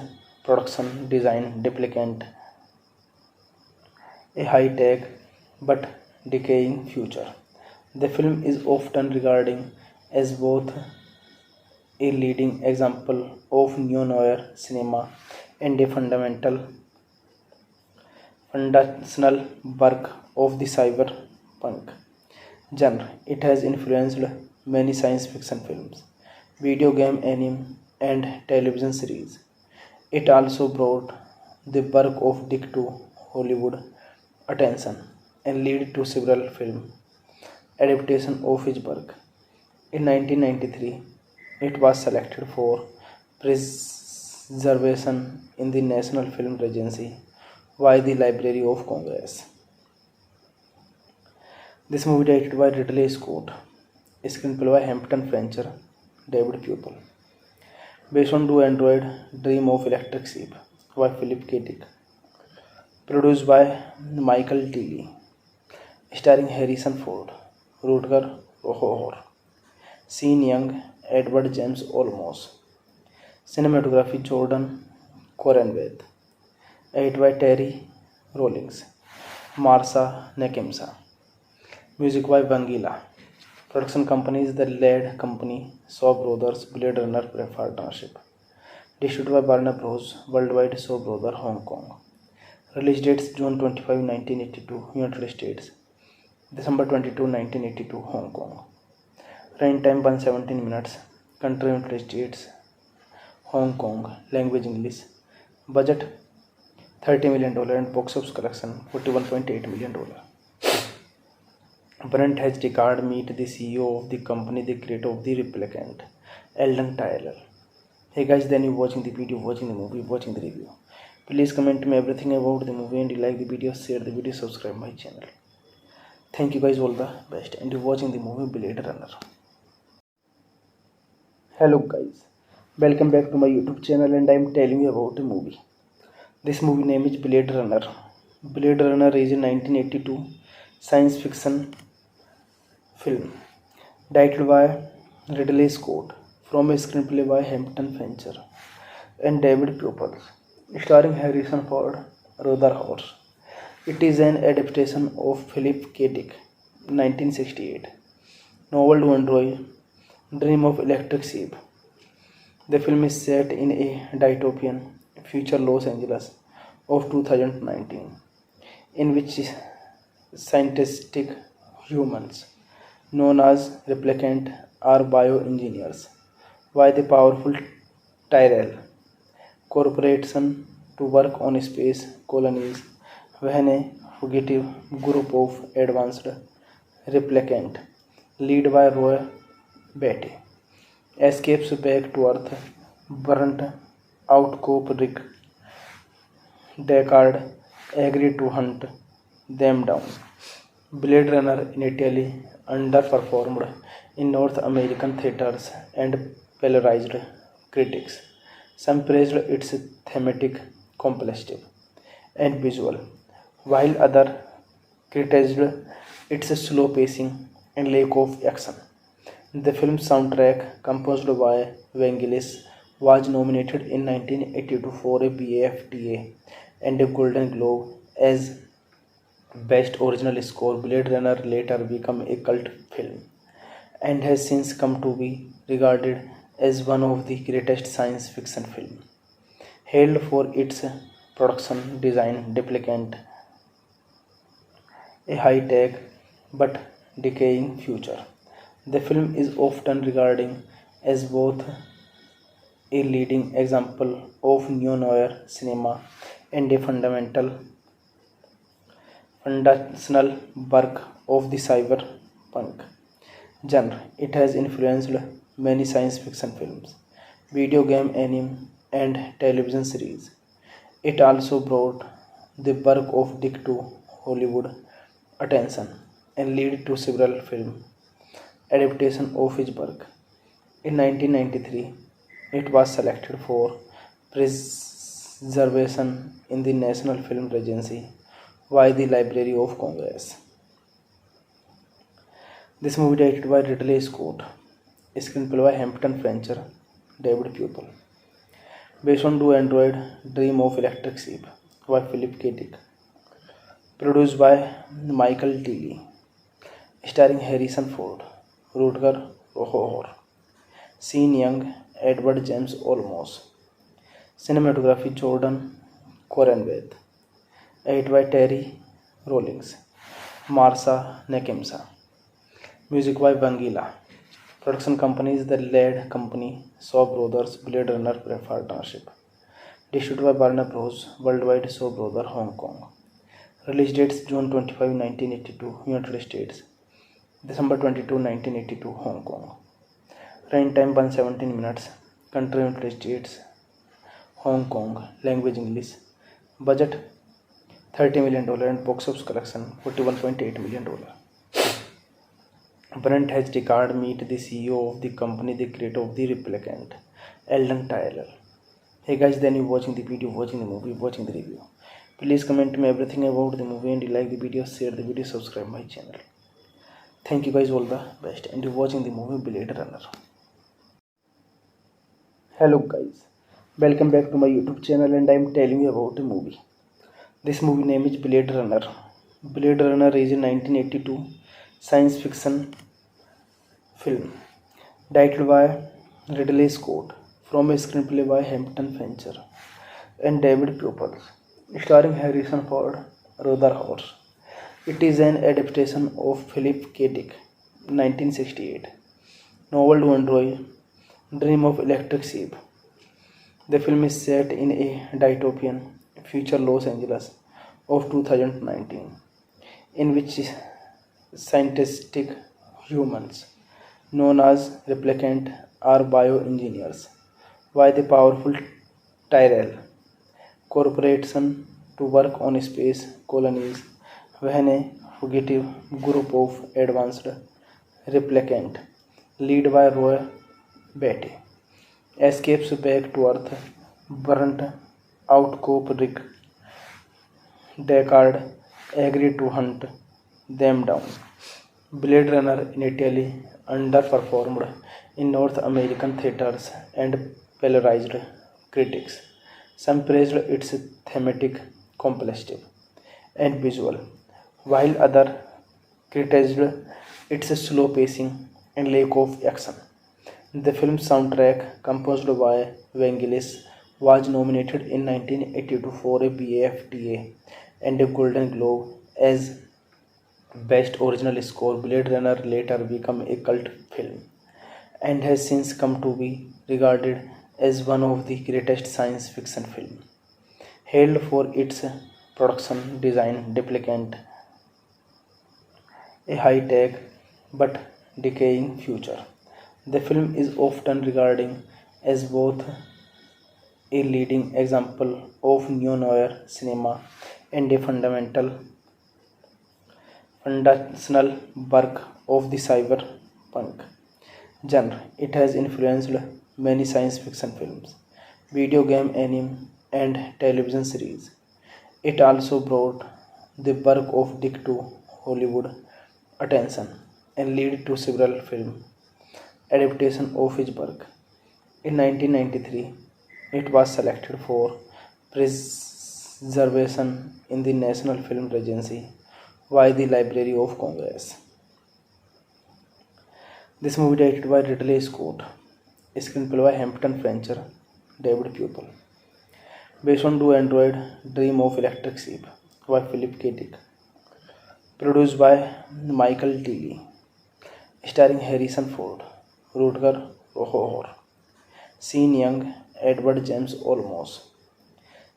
production design replicant a high-tech but decaying future. The film is often regarded as both a leading example of neo-noir cinema and a foundational work of the cyberpunk genre. It has influenced many science fiction films, video game, anime, and television series. It also brought the work of Dick to Hollywood attention and led to several film adaptations of his work. In 1993, it was selected for preservation in the National Film Registry by the Library of Congress. This movie directed by Ridley Scott, screenplay by Hampton Fancher, David Pupil. Based on Do Android Dream of Electric Sheep by Philip K. Dick. Produced by Michael Tilly. Starring Harrison Ford, Rutger Hauer, Sean Young, Edward James Olmos. Cinematography Jordan Coranweth. Edited by Terry Rawlings, Marsha Nakemsa. Music by Vangelis. Production company is the Laird Company, Shaw Brothers, Blade Runner Partnership. Distributed by Warner Bros. Worldwide, Shaw Brothers, Hong Kong. Release dates June 25, 1982, United States. December 22, 1982, Hong Kong. Running time 117 minutes. Country United States, Hong Kong. Language English. Budget $30 million and box office collection $41.8 million. Brent has Deckard meet the CEO of the company, the creator of the replicant, Eldon Tyler. Hey guys, then you watching the video, watching the movie, watching the review. Please comment me everything about the movie and you like the video, share the video, subscribe my channel. Thank you guys, all the best, and you watching the movie Blade Runner. Hello guys, welcome back to my YouTube channel and I am telling you about a movie. This movie name is Blade Runner. Blade Runner is a 1982 science fiction film directed by Ridley Scott from a screenplay by Hampton Fancher and David Pupel, starring Harrison Ford, Ruther Hauer. It is an adaptation of Philip K. Dick 1968 novel to enjoy Dream of Electric Sheep. The film is set in a dystopian future Los Angeles of 2019, in which scientific humans known as replicant are bioengineers by the powerful Tyrell Corporation to work on space colonies when a fugitive group of advanced replicant led by Roy Batty escapes back to Earth. Burnt out cop Rick Deckard agreed to hunt them down. Blade Runner initially underperformed in North American theaters and polarized critics. Some praised its thematic complexity and visual, while others criticized its slow pacing and lack of action. The film's soundtrack, composed by Vangelis, was nominated in 1982 for a BAFTA and a Golden Globe as Best Original Score. Blade Runner later became a cult film and has since come to be regarded as one of the greatest science fiction films, hailed for its production design replicant a high-tech but decaying future. The film is often regarded as both a leading example of neo-noir cinema and a foundational work of the cyberpunk genre. It has influenced many science fiction films, video game, anime, and television series. It also brought the work of Dick to Hollywood attention and led to several film adaptations of his work. In 1993, it was selected for preservation in the National Film Registry by the Library of Congress. This movie directed by Ridley Scott, screenplay by Hampton Fancher, David Pupel, based on Do Android Dream of Electric Sheep by Philip K. Dick, produced by Michael Tilly, starring Harrison Ford, Rutger Hauer, Sean Young, Edward James Olmos, cinematography Jordan Coranweth, edited by Terry Rawlings, Marsha Nakemsa, music by Vangelis. Production company is the lead company Shaw Brothers Blade Runner Partnership. Distributed by Warner Bros. Worldwide Shaw Brothers Hong Kong. Release dates June 25, 1982 United States, December 22, 1982 Hong Kong. Running time 117 minutes. Country United States, Hong Kong. Language English. Budget $30 million and box office collection $41.8 million. Brent has Deckard meet the CEO of the company, the creator of the replicant, Eldon Tyler. Hey guys, then you watching the video, watching the movie, watching the review. Please comment me everything about the movie and you like the video, share the video, subscribe my channel. Thank you guys, all the best, and you watching the movie Blade Runner. Hello guys, welcome back to my YouTube channel and I am telling you about a movie. This movie name is Blade Runner. Blade Runner is a 1982 science fiction film directed by Ridley Scott from a screenplay by Hampton Fancher and David Pupel, starring Harrison Ford, Ruther Hauer. It is an adaptation of Philip K. Dick 1968 novel to enjoy Dream of Electric Sheep. The film is set in a dystopian future Los Angeles of 2019, in which scientific humans, known as replicant, are bioengineers by the powerful Tyrell Corporation to work on space colonies when a fugitive group of advanced replicant, led by Roy Batty, escapes back to Earth. Burnt out cop Rick Deckard agreed to hunt them down. Blade Runner initially underperformed in North American theaters and polarized critics. Some praised its thematic complexity and visual, while others criticized its slow pacing and lack of action. The film's soundtrack, composed by Vangelis, was nominated in 1982 for a BAFTA and a Golden Globe as Best Original Score. Blade Runner later became a cult film and has since come to be regarded as one of the greatest science fiction films, hailed for its production design replicant a high-tech but decaying future. The film is often regarded as both a leading example of neo-noir cinema and a foundational work of the cyberpunk genre. It has influenced many science fiction films, video game, anime, and television series. It also brought the work of Dick to Hollywood attention and led to several film adaptations of his work. In 1993, it was selected for preservation in the National Film Registry by the Library of Congress. This movie directed by Ridley Scott, screenplay by Hampton Fancher, David Pupil, based on Do Android Dream of Electric Sheep by Philip K. Dick, produced by Michael Tilly, starring Harrison Ford, Rutger Hauer, Sean Young, Edward James Olmos,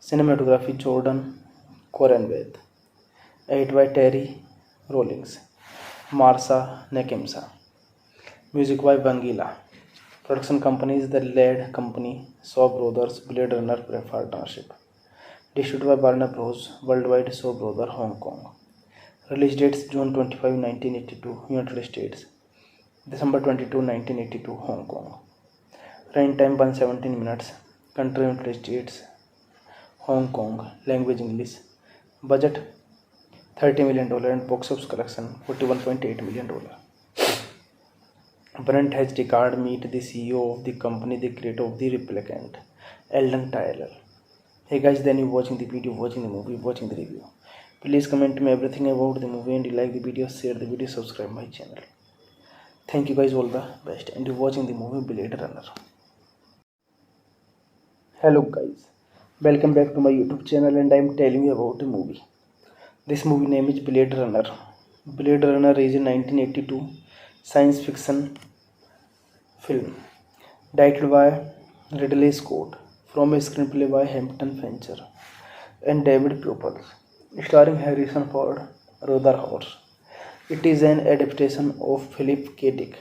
cinematography Jordan Coranweth, edited by Terry Rawlings, Marsha Nakemsa, music by Vangelis. Production company is the lead company Shaw Brothers Blade Runner Partnership. Distributed by Warner Bros. Worldwide Shaw Brothers Hong Kong. Release dates June 25, 1982 United States, December 22, 1982 Hong Kong. Running time 117 minutes. Country United States, Hong Kong. Language English. Budget $30 million and box office collection $41.8 million. Brent has Deckard meet the CEO of the company, the creator of the replicant, Eldon Tyrell. Hey guys, then you watching the video, watching the movie, watching the review. Please comment me everything about the movie and you like the video, share the video, subscribe my channel. Thank you guys, all the best, and you're watching the movie Blade Runner. Hello guys, welcome back to my YouTube channel and I am telling you about the movie. This movie name is Blade Runner. Blade Runner is a 1982 science fiction film directed by Ridley Scott from a screenplay by Hampton Fancher and David Pupil, starring Harrison Ford, Rutger Hauer. It is an adaptation of Philip K. Dick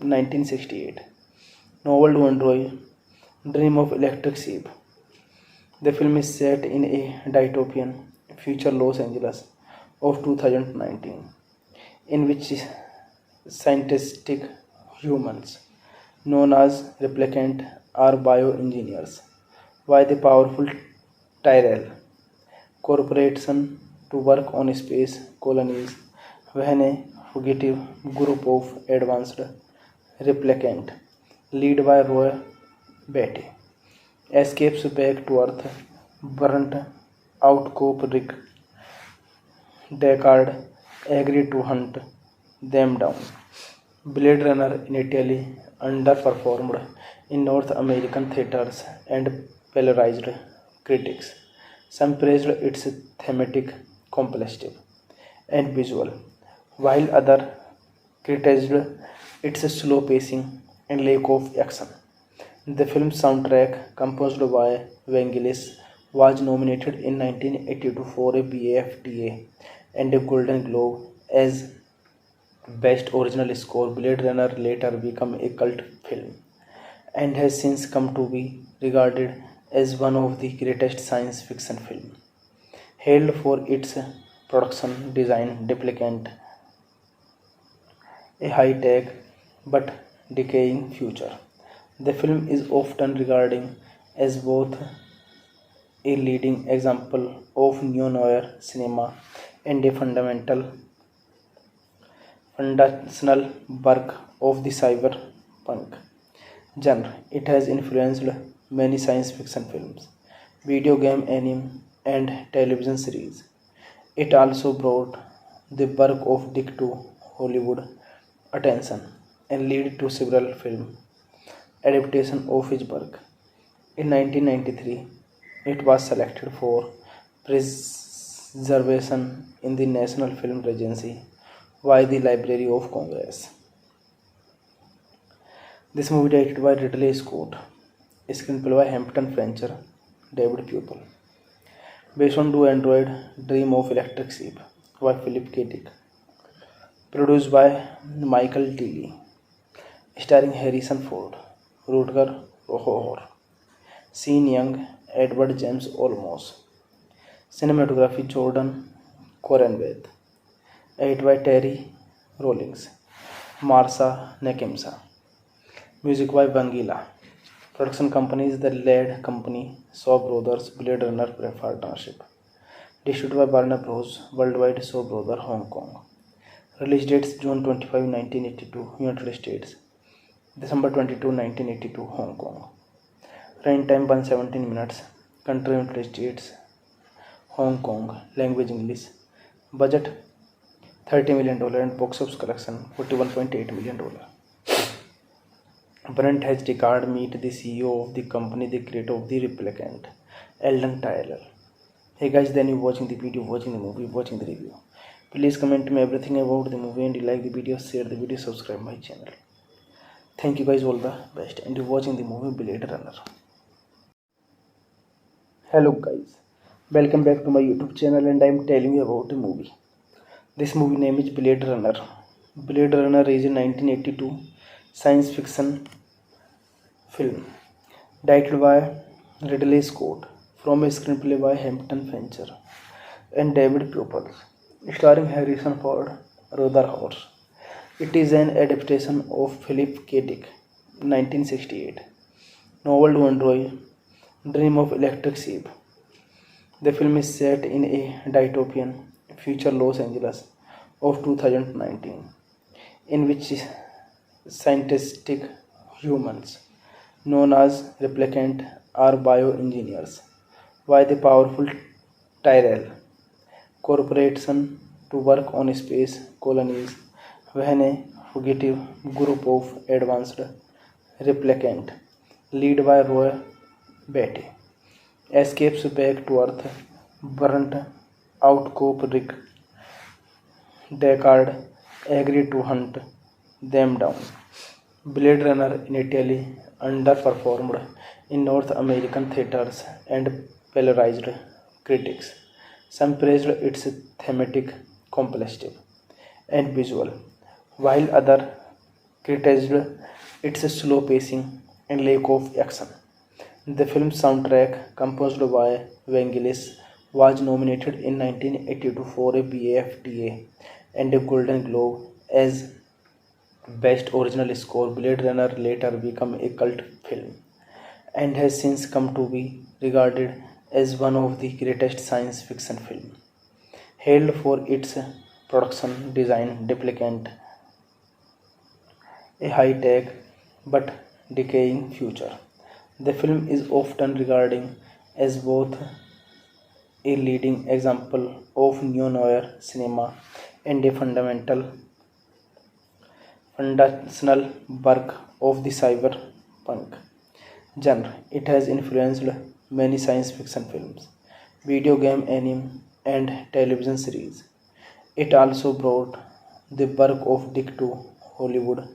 1968 novel Do Android Dream of Electric Sheep. The film is set in a dystopian future Los Angeles of 2019, in which scientific humans, known as replicant, are bioengineers by the powerful Tyrell Corporation to work on space colonies when a fugitive group of advanced replicant, led by Roy Batty, escapes back to Earth. Burnt out cop Rick Deckard agreed to hunt them down. Blade Runner initially underperformed in North American theaters and polarized critics. Some praised its thematic complexity and visual, while others criticized its slow pacing and lack of action. The film's soundtrack, composed by Vangelis, was nominated in 1982 for a BAFTA and a Golden Globe as Best Original Score. Blade Runner later became a cult film and has since come to be regarded as one of the greatest science fiction films, hailed for its production design replicant a high-tech but decaying future. The film is often regarded as both a leading example of neo-noir cinema and a foundational work of the cyberpunk genre. It has influenced many science fiction films, video game, anime, and television series. It also brought the work of Dick to Hollywood attention and led to several film adaptations of his work. In 1993, it was selected for preservation in the National Film Registry by the Library of Congress. This movie directed by Ridley Scott, screenplay by Hampton Fancher, David Pupil. Based on Do Android Dream of Electric Sheep by Philip K. Dick. Produced by Michael Tilly. Starring Harrison Ford, Rutger Hauer, Sean Young, Edward James Olmos. Cinematography Jordan Corenweth. Edited by Terry Rawlings, Marsha Nakemsa. Music by Vangelis. Production company is the lead company Shaw Brothers Blade Runner Partnership. Distributed by Warner Bros. Worldwide Shaw Brothers Hong Kong. Release dates June 25, 1982 United States, December 22, 1982 Hong Kong. Running time 117 minutes. Country United States, Hong Kong. Language English. Budget $30 million and box office collection $41.8 million. Brent has Deckard meet the CEO of the company, the creator of the replicant, Eldon Tyler. Hey guys, then you watching the video, watching the movie, watching the review. Please comment me everything about the movie and you like the video, share the video, subscribe my channel. Thank you guys, all the best, and you're watching the movie Blade Runner. Hello guys, welcome back to my YouTube channel and I'm telling you about the movie. This movie name is Blade Runner. Blade Runner is a 1982 science fiction film directed by Ridley Scott from a screenplay by Hampton Fancher and David Pupil, starring Harrison Ford, Rutger Hauer. It is an adaptation of Philip K. Dick 1968 novel Do Android Dream of Electric Sheep. The film is set in a dystopian future Los Angeles of 2019, in which scientific humans known as replicant are bioengineers by the powerful Tyrell Corporation to work on space colonies when a fugitive group of advanced replicant led by Roy Batty escapes back to Earth. Burnt out cop Rick Deckard agreed to hunt them down. Blade Runner initially underperformed in North American theaters and polarized critics. Some praised its thematic complexity and visual, while others criticized its slow pacing and lack of action. The film's soundtrack, composed by Vangelis, was nominated in 1982 for a BAFTA and a Golden Globe as Best Original Score. Blade Runner later became a cult film and has since come to be regarded as one of the greatest science fiction films, hailed for its production design replicant a high-tech but decaying future. The film is often regarded as both a leading example of neo-noir cinema and a foundational work of the cyberpunk genre. It has influenced many science fiction films, video game, anime, and television series. It also brought the work of Dick to Hollywood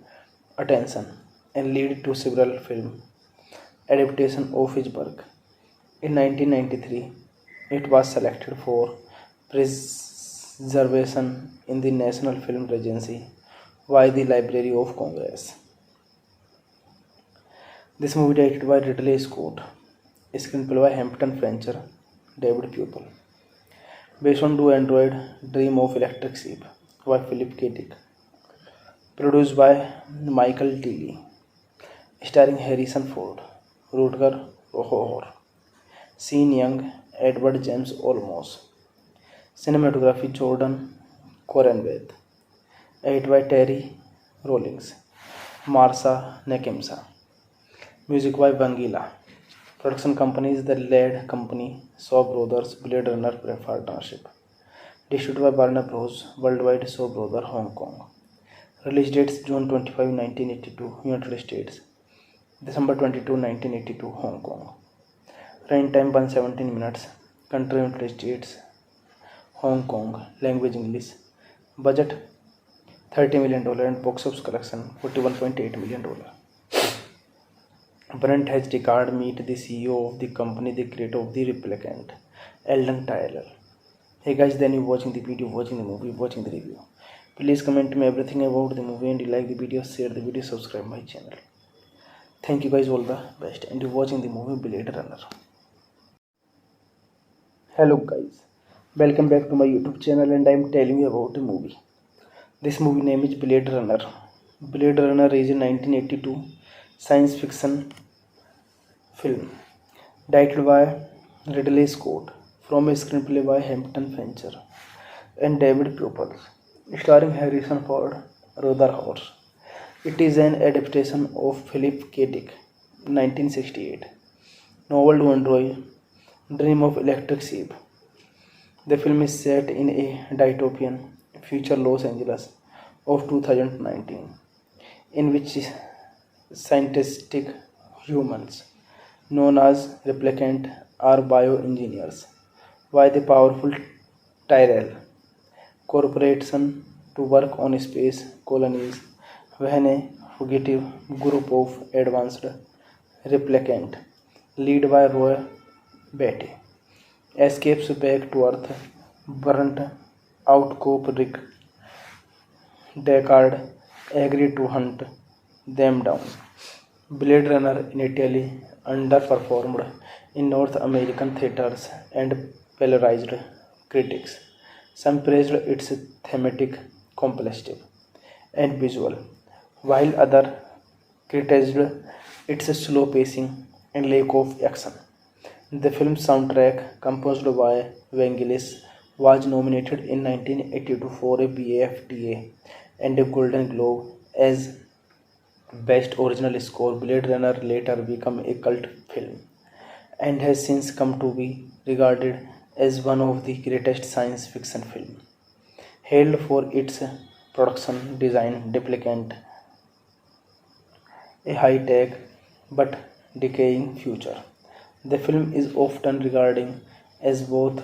attention and led to several film adaptations of his work. In 1993, it was selected for preservation in the National Film Registry by the Library of Congress. This movie directed by Ridley Scott, screenplay by Hampton Fancher, David Pupil. Based on Do Android Dream of Electric Sheep by Philip K. Dick. Produced by Michael Tilly. Starring Harrison Ford, Rutger Hauer, Sean Young, Edward James Olmos. Cinematography Jordan Coranweth. Edited by Terry Rawlings, Marsha Nakemsa. Music by Vangelis. Production company is the Laird Company, Shaw Brothers, Blade Runner Partnership. Distributed by Warner Bros. Worldwide, Shaw Brothers, Hong Kong. Release dates June 25, 1982, United States. December 22, 1982, Hong Kong. Running time 117 minutes. Country United States, Hong Kong. Language English. Budget $30 million and box office collection $41.8 million. Brent has Deckard meet the CEO of the company, the creator of the replicant, Eldon Tyler. Hey guys, then you watching the video, watching the movie, watching the review. Please comment me everything about the movie and you like the video, share the video, subscribe my channel. Thank you guys, all the best, and you watching the movie Blade Runner. Hello guys, welcome back to my YouTube channel and I am telling you about the movie. This movie name is Blade Runner. Blade Runner is a 1982 science fiction film directed by Ridley Scott from a screenplay by Hampton Fancher and David Pupil, starring Harrison Ford, Rutger Hauer. It is an adaptation of Philip K. Dick 1968 novel Do Android Dream of Electric Sheep. The film is set in a dystopian future Los Angeles of 2019, in which scientific humans known as replicant are bioengineers by the powerful Tyrell Corporation to work on space colonies when a fugitive group of advanced replicant led by Roy Batty escapes back to Earth. Burnt out cop Rick Deckard agreed to hunt them down. Blade Runner initially underperformed in North American theaters and polarized critics. Some praised its thematic complexity and visual, while others criticized its slow pacing and lack of action. The film's soundtrack, composed by Vangelis, was nominated in 1982 for a BAFTA and a Golden Globe as Best Original Score. Blade Runner later became a cult film and has since come to be regarded as one of the greatest science fiction films, hailed for its production design replicant a high-tech but decaying future. The film is often regarded as both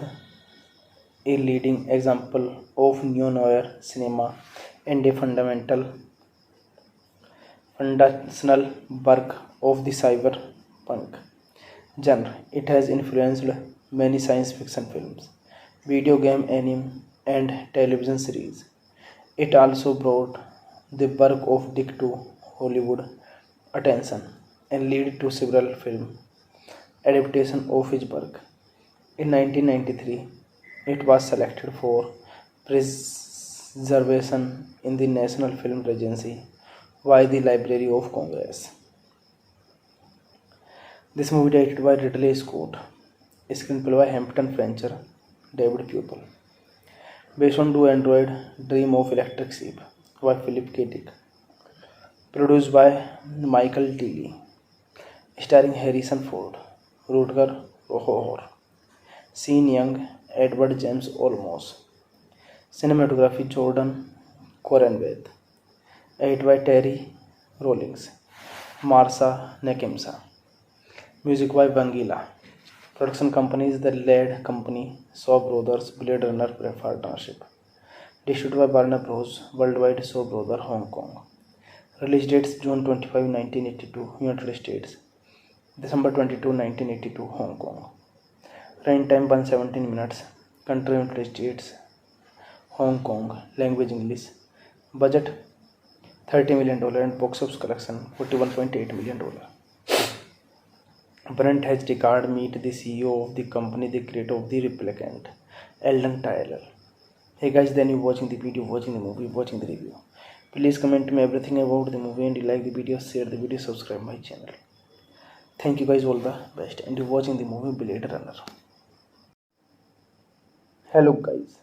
a leading example of neo-noir cinema and a foundational work of the cyberpunk genre. It has influenced many science fiction films, video game, anime, and television series. It also brought the work of Dick to Hollywood attention and led to several film adaptations of his work. In 1993, it was selected for preservation in the National Film Registry by the Library of Congress. This movie directed by Ridley Scott, screenplay by Hampton Fancher, David Pupil. Based on Do Android Dream of Electric Sheep by Philip K. Dick. Produced by Michael Tilly. Starring Harrison Ford, Rutger Hauer, Sean Young, Edward James Olmos. Cinematography Jordan Coranweth. Edited by Terry Rawlings, Marsha Nakemsa. Music by Vangelis. Production company is the Laird Company, Shaw Brothers, Blade Runner Partnership. Distributed by Warner Bros. Worldwide, Shaw Brothers, Hong Kong. Release dates June 25, 1982, United States. December 22, 1982, Hong Kong. Running time 117 minutes. Country United States, Hong Kong. Language English. Budget $30 million and box office collection $41.8 million. Brent has Deckard meet the CEO of the company, the creator of the replicant, Eldon Tyler. Hey guys, then you watching the video, watching the movie, watching the review. Please comment me everything about the movie and you like the video, share the video, subscribe my channel. Thank you guys, all the best, and you're watching the movie Blade Runner. Hello guys,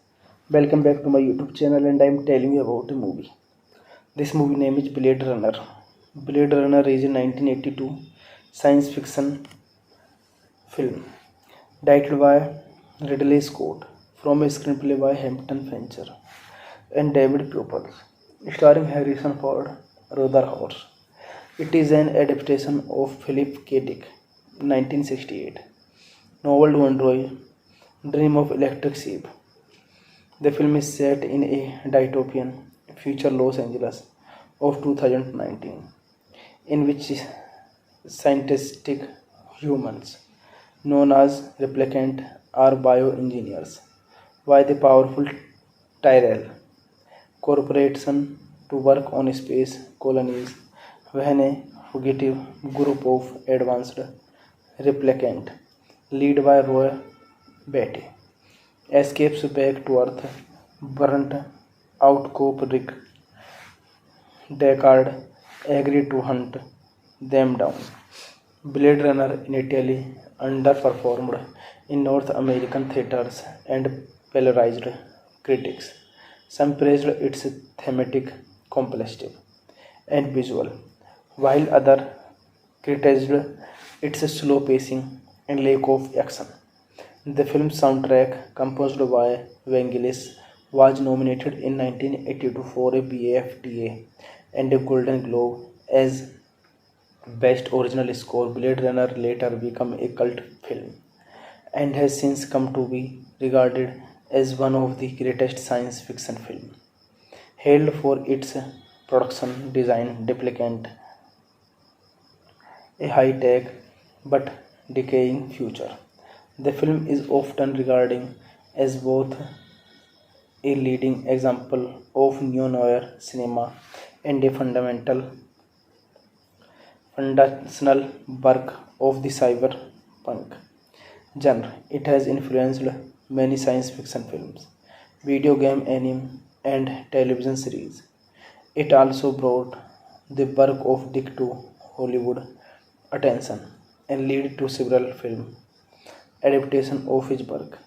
welcome back to my YouTube channel and I'm telling you about a movie. This movie name is Blade Runner. Blade Runner is a 1982 science fiction film directed by Ridley Scott from a screenplay by Hampton Fancher and David Pupel, starring Harrison Ford, Ruther Hauer. It is an adaptation of Philip K. Dick 1968 novel to enjoy Dream of Electric Sheep. The film is set in a dystopian future Los Angeles of 2019, in which scientific humans known as replicant are bioengineers by the powerful Tyrell Corporation to work on space colonies when a fugitive group of advanced replicant led by Roy Batty escapes back to Earth. Burnt out cop Rick Deckard agreed to hunt them down. Blade Runner initially underperformed in North American theaters and polarized critics. Some praised its thematic complexity and visual, while others criticized its slow pacing and lack of action. The film's soundtrack, composed by Vangelis, was nominated in 1982 for a BAFTA and a Golden Globe as Best Original Score. Blade Runner later became a cult film and has since come to be regarded as one of the greatest science fiction films, hailed for its production design replicant a high-tech but decaying future. The film is often regarded as both a leading example of neo-noir cinema and a foundational work of the cyberpunk genre. It has influenced many science fiction films, video game, anime, and television series. It also brought the work of Dick to Hollywood attention and led to several film adaptations of his work.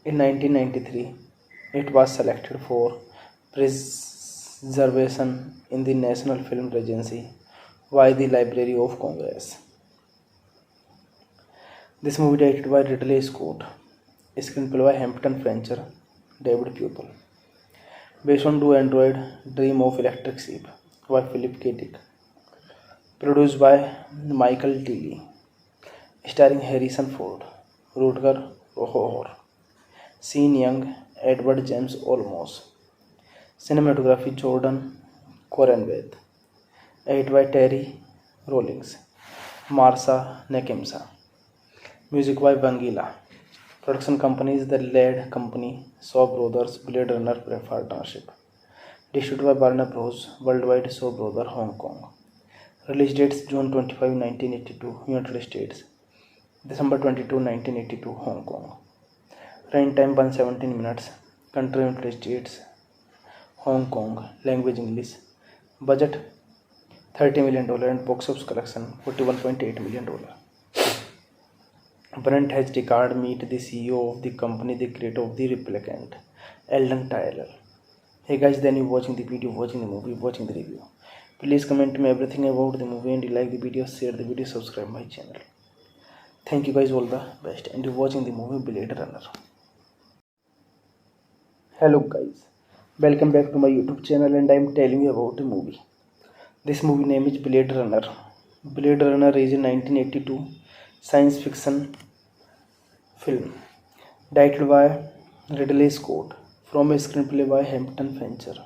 In 1993, it was selected for preservation in the National Film Registry by the Library of Congress. This movie directed by Ridley Scott, screenplay by Hampton Fancher, David Pupel, based on Do Android Dream of Electric Sheep by Philip K. Dick, produced by Michael Tilly, starring Harrison Ford, Rutger Hauer, Sean Young, Edward James Olmos, cinematography Jordan Coranweth, edited by Terry Rawlings, Marsha Nakemsa, music by Vangelis. Production company is the lead company Shaw Brothers Blade Runner Partnership. Distributed by Warner Bros. Worldwide Shaw Brothers Hong Kong. Release dates June 25, 1982 United States, December 22, 1982 Hong Kong. Running time 117 minutes. Country United States, Hong Kong. Language English. Budget $30 million and box office collection $41.8 million. Brent has Deckard meet the CEO of the company, the creator of the replicant, Eldon Tyler. Hey guys, then you watching the video, watching the movie, watching the review. Please comment me everything about the movie and you like the video, share the video, subscribe my channel. Thank you guys, all the best, and you're watching the movie Blade Runner. Hello guys, welcome back to my YouTube channel and I'm telling you about a movie. This movie name is Blade Runner. Blade Runner is a 1982 science fiction film directed by Ridley Scott from a screenplay by Hampton Fancher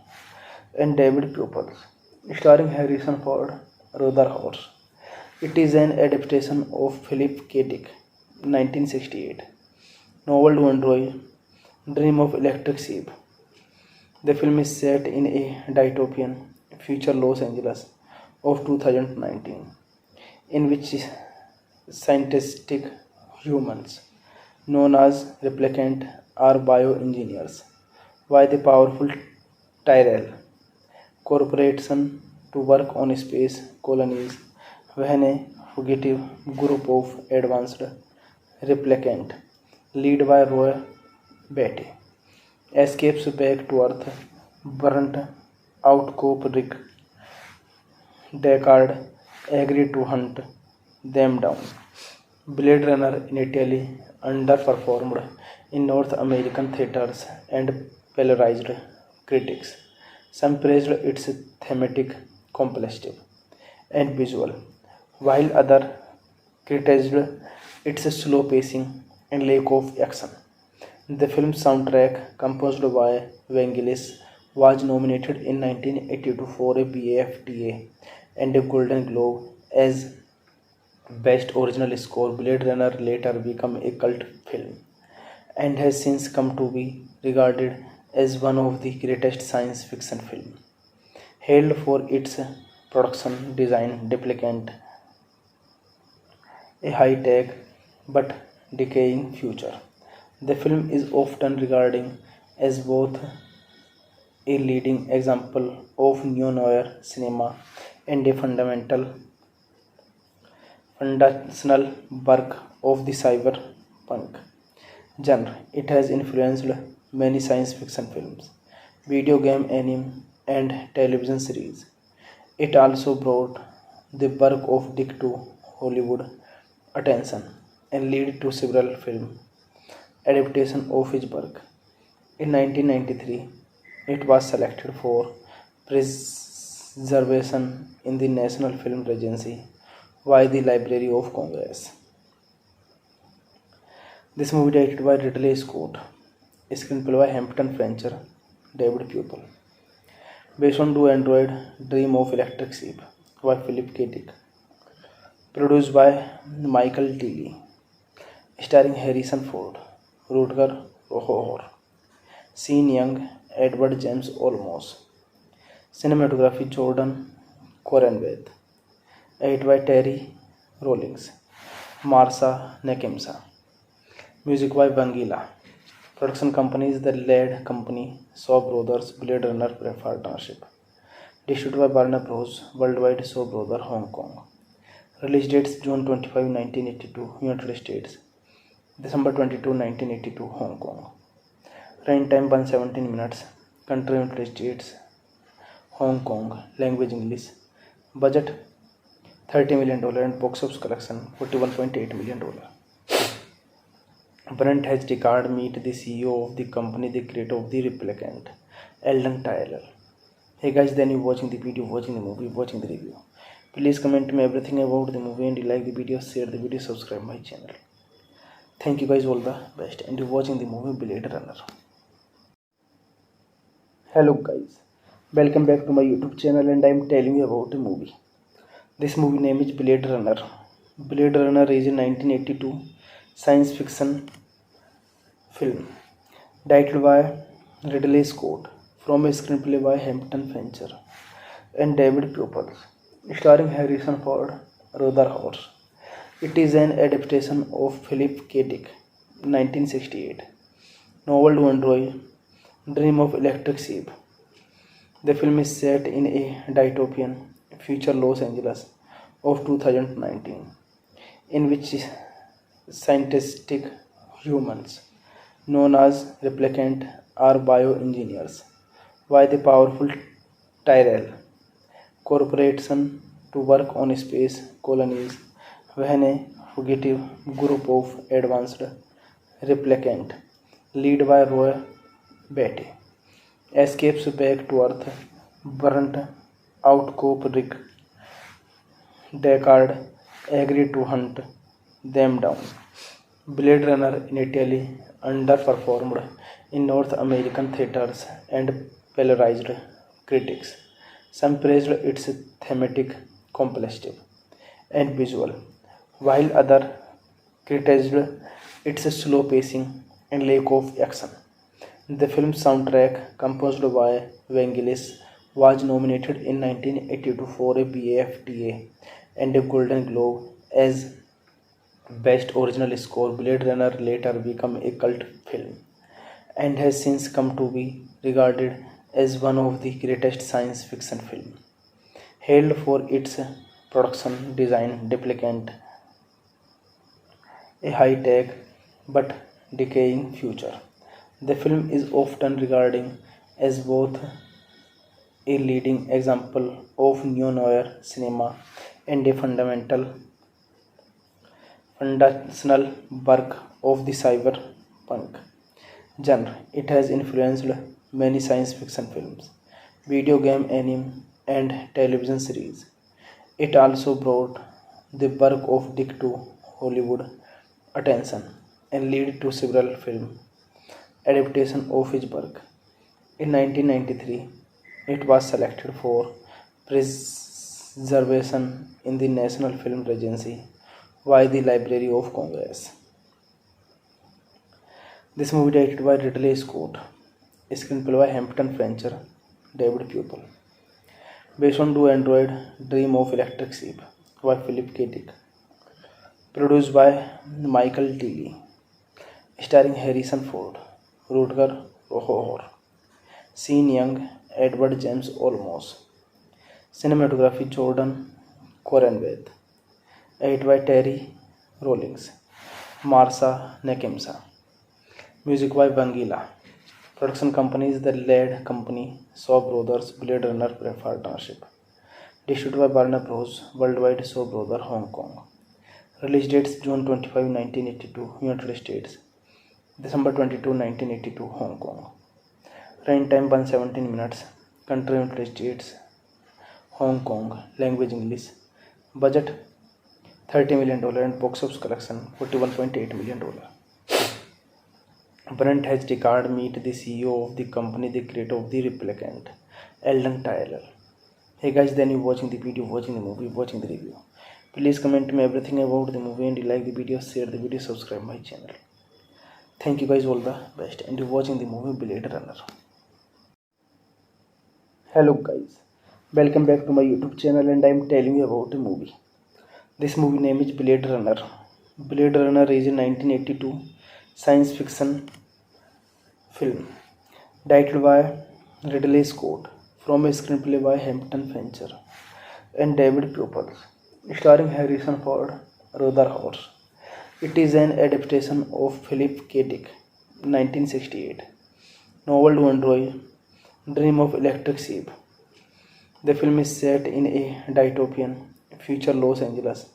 and David Pupel, starring Harrison Ford, Ruther Hauer. It is an adaptation of Philip K. Dick 1968 novel to enjoy, dream of electric sheep. The film is set in a dystopian future Los Angeles of 2019, in which scientific humans, known as replicant, are bioengineers by the powerful Tyrell Corporation to work on space colonies when a fugitive group of advanced replicant, led by Roy Batty, escapes back to Earth. Burnt out cop Rick Deckard agreed to hunt them down. Blade Runner initially underperformed in North American theaters and polarized critics. Some praised its thematic complexity and visual, while others criticized its slow pacing and lack of action. The film's soundtrack, composed by Vangelis, was nominated in 1982 for a BAFTA and a Golden Globe as Best Original Score. Blade Runner later became a cult film and has since come to be regarded as one of the greatest science fiction films, hailed for its production design replicant a high-tech but decaying future. The film is often regarded as both a leading example of neo-noir cinema and a foundational work of the cyberpunk genre. It has influenced many science fiction films, video game, anime, and television series. It also brought the work of Dick to Hollywood attention and led to several film adaptations of his work. In 1993, it was selected for preservation in the National Film Registry by the Library of Congress. This movie directed by Ridley Scott, screenplay by Hampton Fancher, David Pupil, based on Do Android Dream of Electric Sheep by Philip K. Dick, produced by Michael Tilly, starring Harrison Ford, Rutger Hauer, Sean Young, Edward James Olmos, cinematography Jordan Coranweth, edited by Terry Rawlings, Marsha Nakemsa, music by Vangelis. Production company is the lead company Shaw Brothers Blade Runner Partnership. Distributed by Warner Bros. Worldwide Shaw Brothers Hong Kong. Release dates June 25, 1982 United States, December 22, 1982 Hong Kong. Running time 117 minutes. Country United States, Hong Kong. Language English. Budget $30 million and box office collection $41.8 million. Brent has Deckard meet the CEO of the company, the creator of the replicant, Eldon Tyrell. Hey guys, then you watching the video, watching the movie, watching the review. Please comment me everything about the movie and you like the video, share the video, subscribe my channel. Thank you guys, all the best, and you're watching the movie Blade Runner. Hello guys, welcome back to my YouTube channel and I'm telling you about the movie. This movie name is Blade Runner. Blade Runner is a 1982 science fiction film directed by Ridley Scott from a screenplay by Hampton Fancher and David Pupil, starring Harrison Ford, Rutger Hauer. It is an adaptation of Philip K. Dick 1968 novel to enjoy, Dream of Electric Sheep. The film is set in a dystopian future Los Angeles of 2019, in which scientific humans, known as replicant, are bioengineers by the powerful Tyrell Corporation to work on space colonies when a fugitive group of advanced replicant, led by Roy Batty, escapes back to Earth. Burnt out cop Rick Deckard agreed to hunt them down. Blade Runner initially underperformed in North American theaters and polarized critics. Some praised its thematic complexity and visual, while others criticized its slow pacing and lack of action. The film's soundtrack, composed by Vangelis, was nominated in 1982 for a BAFTA and a Golden Globe as Best Original Score. Blade Runner later became a cult film and has since come to be regarded as one of the greatest science fiction films, hailed for its production design replicant a high-tech but decaying future. The film is often regarded as both a leading example of neo-noir cinema and a foundational work of the cyberpunk genre. It has influenced many science fiction films, video game, anime, and television series. It also brought the work of Dick to Hollywood attention and led to several film adaptations of his work. In 1993, it was selected for preservation in the National Film Registry by the Library of Congress. This movie directed by Ridley Scott, screenplay by Hampton Fancher, David Pupil. Based on Do Android Dream of Electric Sheep by Philip K. Dick. Produced by Michael Tilly. Starring Harrison Ford, Rutger Hauer, Sean Young, Edward James Olmos. Cinematography Jordan Coranweth. Edited by Terry Rawlings, Marsha Nakemsa. Music by Vangelis. Production company is the lead company Shaw Brothers Blade Runner Partnership. Distributed by Warner Bros. Worldwide Shaw Brothers Hong Kong. Release dates June 25, 1982 United States, December 22, 1982 Hong Kong. Running time 117 minutes. Country United States, Hong Kong. Language English. Budget $30 million and box office collection $41.8 million. Brent has Deckard meet the CEO of the company, the creator of the replicant, Eldon Tyler. Hey guys, then you watching the video, watching the movie, watching the review. Please comment me everything about the movie and you like the video, share the video, subscribe my channel. Thank you guys, all the best, and you're watching the movie Blade Runner. Hello guys, welcome back to my YouTube channel and I'm telling you about the movie. This movie name is Blade Runner. Blade Runner is a 1982 science fiction film directed by Ridley Scott from a screenplay by Hampton Fancher and David Pupil, starring Harrison Ford, Rutger Hauer. It is an adaptation of Philip K. Dick 1968 novel Do Android Dream of Electric Sheep. The film is set in a dystopian future Los Angeles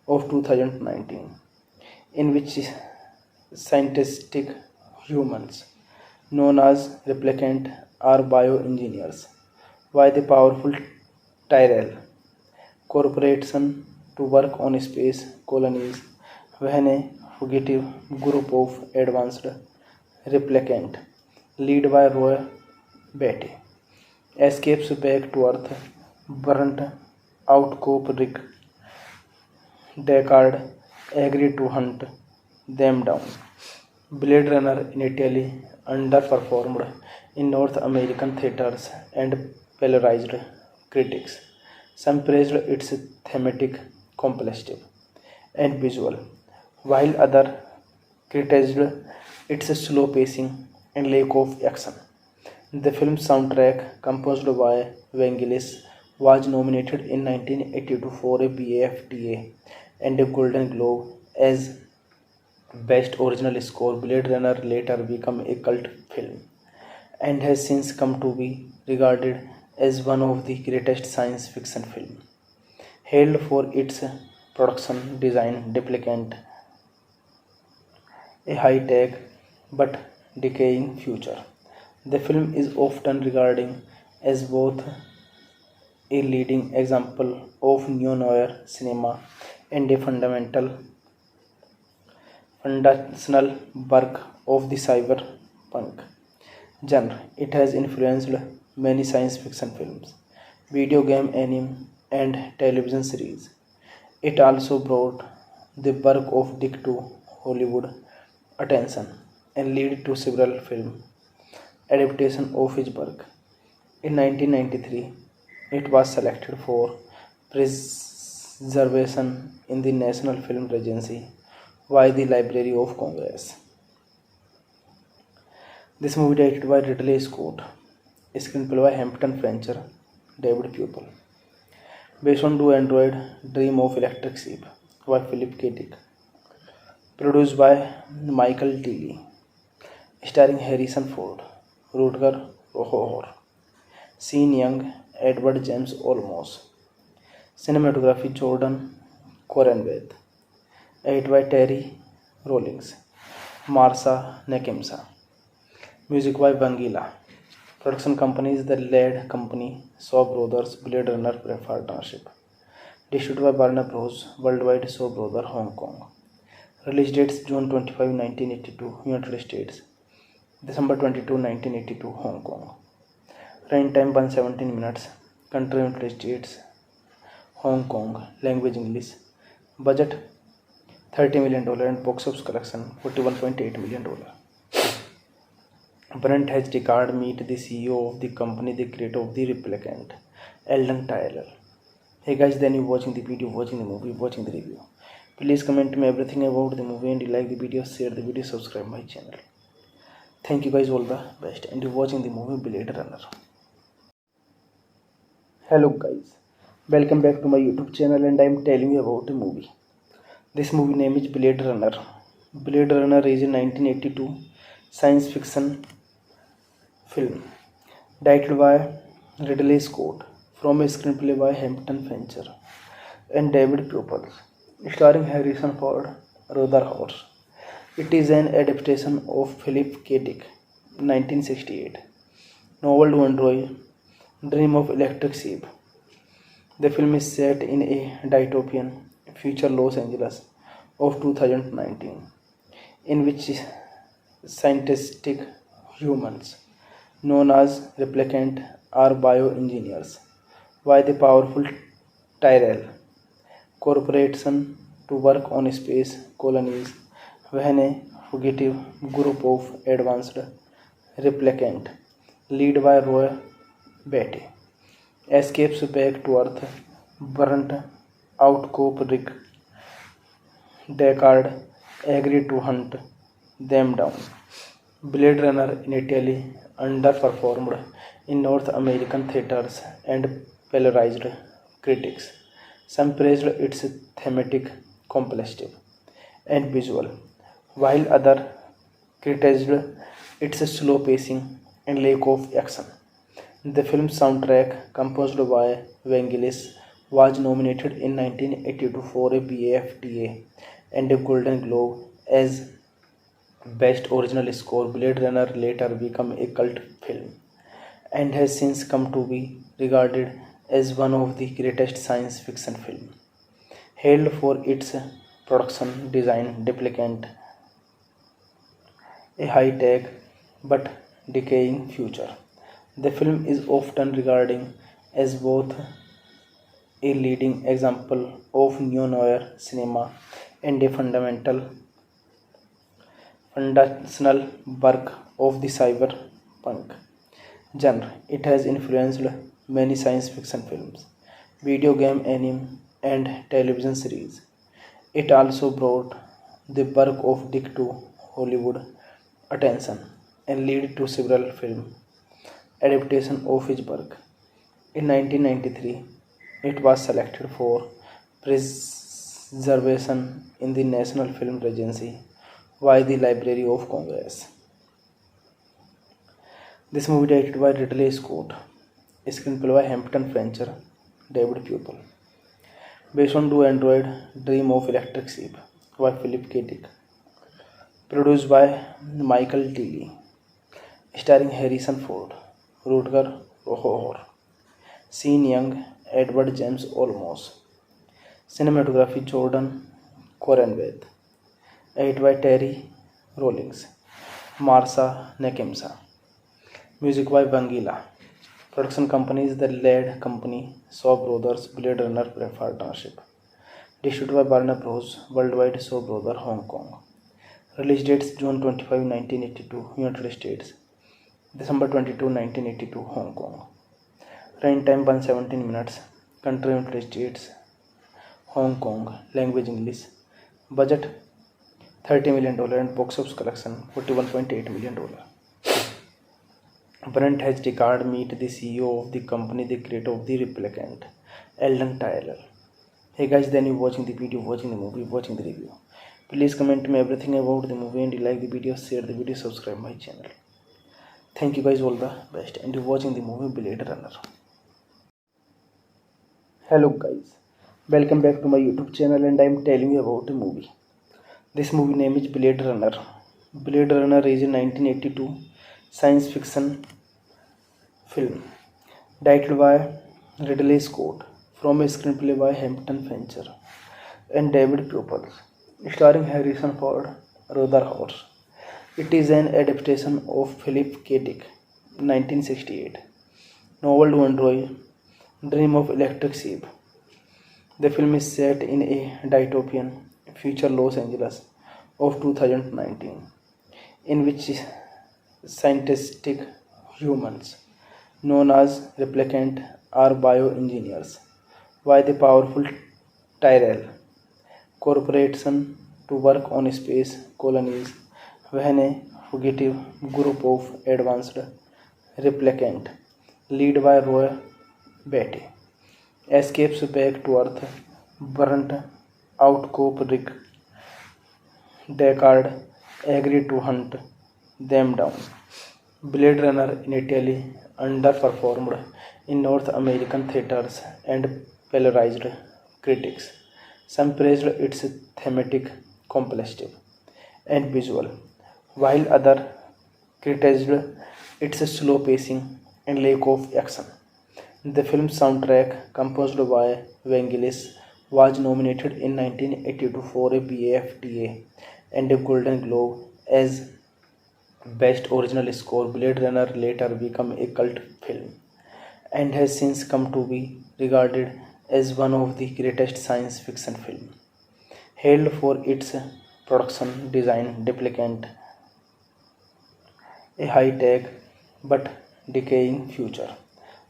of 2019, in which scientific humans known as replicant are bioengineers by the powerful Tyrell Corporation to work on space colonies when a fugitive group of advanced replicant led by Roy Batty escapes back to Earth. Burnt out cop Rick Deckard agreed to hunt them down. Blade Runner initially underperformed in North American theaters and polarized critics. Some praised its thematic complexity and visual, while others criticized its slow pacing and lack of action. The film's soundtrack, composed by Vangelis, was nominated in 1982 for a BAFTA and a Golden Globe as Best Original Score. Blade Runner later became a cult film and has since come to be regarded as one of the greatest science fiction films, hailed for its production design replicant a high-tech but decaying future. The film is often regarded as both a leading example of neo-noir cinema and a foundational work of the cyberpunk genre. It has influenced many science fiction films, video game, anime, and television series. It also brought the work of Dick to Hollywood attention and lead to several film adaptations of his work. In 1993, it was selected for preservation in the National Film Registry by the Library of Congress. This movie directed by Ridley Scott, screenplay by Hampton Fancher, David Pupil. Based on Do Android Dream of Electric Sheep by Philip K. Dick. Produced by Michael Tilly. Starring Harrison Ford, Rutger Hauer, Sean Young, Edward James Olmos. Cinematography Jordan Coranweth. Edited by Terry Rawlings, Marsha Nakimsa. Music by Vangelis. Production company is the lead company Shaw Brothers Blade Runner Partnership. Distributed by Warner Bros. Worldwide Shaw Brothers Hong Kong. Release dates June 25, 1982 United States, December 22, 1982 Hong Kong. Running time 117 minutes. Country United States, Hong Kong. Language English. Budget $30 million and box office collection $41.8 million. Brent has Deckard meet the CEO of the company, the creator of the replicant, Eldon Tyler. Hey guys, then you watching the video, watching the movie, watching the review. Please comment me everything about the movie and you like the video, share the video, subscribe my channel. Thank you guys, all the best, and you watching the movie Blade Runner. Hello guys, welcome back to my YouTube channel and I am telling you about the movie. This movie name is Blade Runner. Blade Runner is a 1982 science fiction film directed by Ridley Scott from a screenplay by Hampton Fancher and David Pupil, starring Harrison Ford, Rutger Hauer. It is an adaptation of Philip K. Dick 1968 novel Do Android Dream of Electric Sheep. The film is set in a dystopian future Los Angeles of 2019, in which scientific humans known as replicant are bioengineers by the powerful Tyrell Corporation to work on space colonies when a fugitive group of advanced replicant led by Roy Batty escapes back to Earth. Burnt out cop Rick Deckard agreed to hunt them down. Blade Runner initially underperformed in North American theaters and polarized critics. Some praised its thematic complexity and visual, while others criticized its slow pacing and lack of action. The film's soundtrack, composed by Vangelis, was nominated in 1982 for a BAFTA and a Golden Globe as Best Original Score. Blade Runner later became a cult film and has since come to be regarded as one of the greatest science fiction films, hailed for its production design replicant a high-tech but decaying future. The film is often regarded as both a leading example of neo-noir cinema and a foundational work of the cyberpunk genre. It has influenced many science fiction films, video game, anime, and television series. It also brought the work of Dick to Hollywood attention and led to several film adaptations of his work. In 1993, it was selected for preservation in the National Film Registry by the Library of Congress. This movie directed by Ridley Scott, screenplay by Hampton Fancher, David Pupil. Based on Do Android Dream of Electric Sheep by Philip K. Dick. Produced by Michael Tilly. Starring Harrison Ford, Rutger Hauer, Sean Young, Edward James Olmos. Cinematography Jordan Coranweth. Edited by Terry Rawlings, Marsha Nakimsa. Music by Vangelis. Production company is the lead company Shaw Brothers Blade Runner Partnership. Distributed by Warner Bros. Worldwide Shaw Brothers Hong Kong. Release dates June 25, 1982, United States. December 22, 1982, Hong Kong. Running time 117 minutes. Country United States. Hong Kong. Language English. Budget $30 million and box office collection $41.8 million. Brent has Deckard meet the CEO of the company, the creator of the replicant, Eldon Tyler. Hey guys, then you watching the video, watching the movie, watching the review. Please comment me everything about the movie, and you like the video, share the video, subscribe my channel. Thank you guys, all the best, and you watching the movie Blade Runner. Hello guys, welcome back to my YouTube channel, and I am telling you about a movie. This movie name is Blade Runner. Blade Runner is a 1982 science fiction film directed by Ridley Scott from a screenplay by Hampton Fancher and David Pupel, starring Harrison Ford, Ruther Hauer. It is an adaptation of Philip K. Dick 1968 novel to Android Dream of Electric Sheep. The film is set in a dystopian future Los Angeles of 2019, in which scientific humans known as replicant are bioengineers by the powerful Tyrell Corporation to work on space colonies when a fugitive group of advanced replicant led by Roy Batty escapes back to Earth. Burnt out cop Rick Deckard agreed to hunt them down. Blade Runner initially underperformed in North American theaters and polarized critics. Some praised its thematic complexity and visual, while others criticized its slow pacing and lack of action. The film's soundtrack, composed by Vangelis, was nominated in 1982 for a BAFTA and a Golden Globe as Best Original Score. Blade Runner later became a cult film and has since come to be regarded as one of the greatest science fiction films, hailed for its production design replicant a high-tech but decaying future.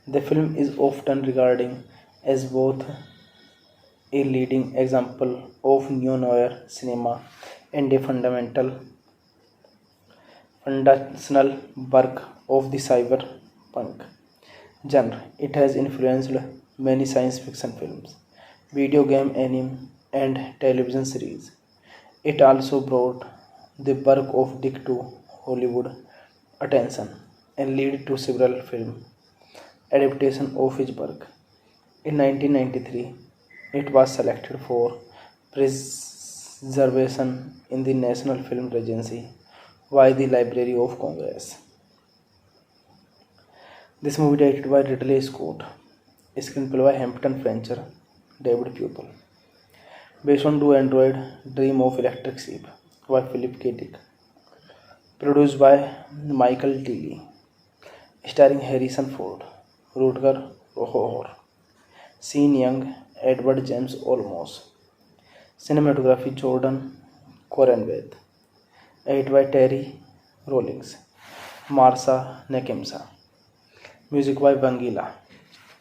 The film is often regarded as both a leading example of neo-noir cinema and a foundational work of the cyberpunk genre. It has influenced many science fiction films, video game, anime, and television series. It also brought the work of Dick to Hollywood attention and led to several film adaptations of his work. In 1993, it was selected for preservation in the National Film Registry by the Library of Congress. This movie directed by Ridley Scott, screenplay by Hampton Fancher, David Pupel, based on Do Android Dream of Electric Sheep by Philip K. Dick, produced by Michael Tilly, starring Harrison Ford, Rutger Hauer, Sean Young, Edward James Olmos, cinematography Jordan Coranweth, edited by Terry Rawlings, Marsha Nakemsa, music by Vangelis.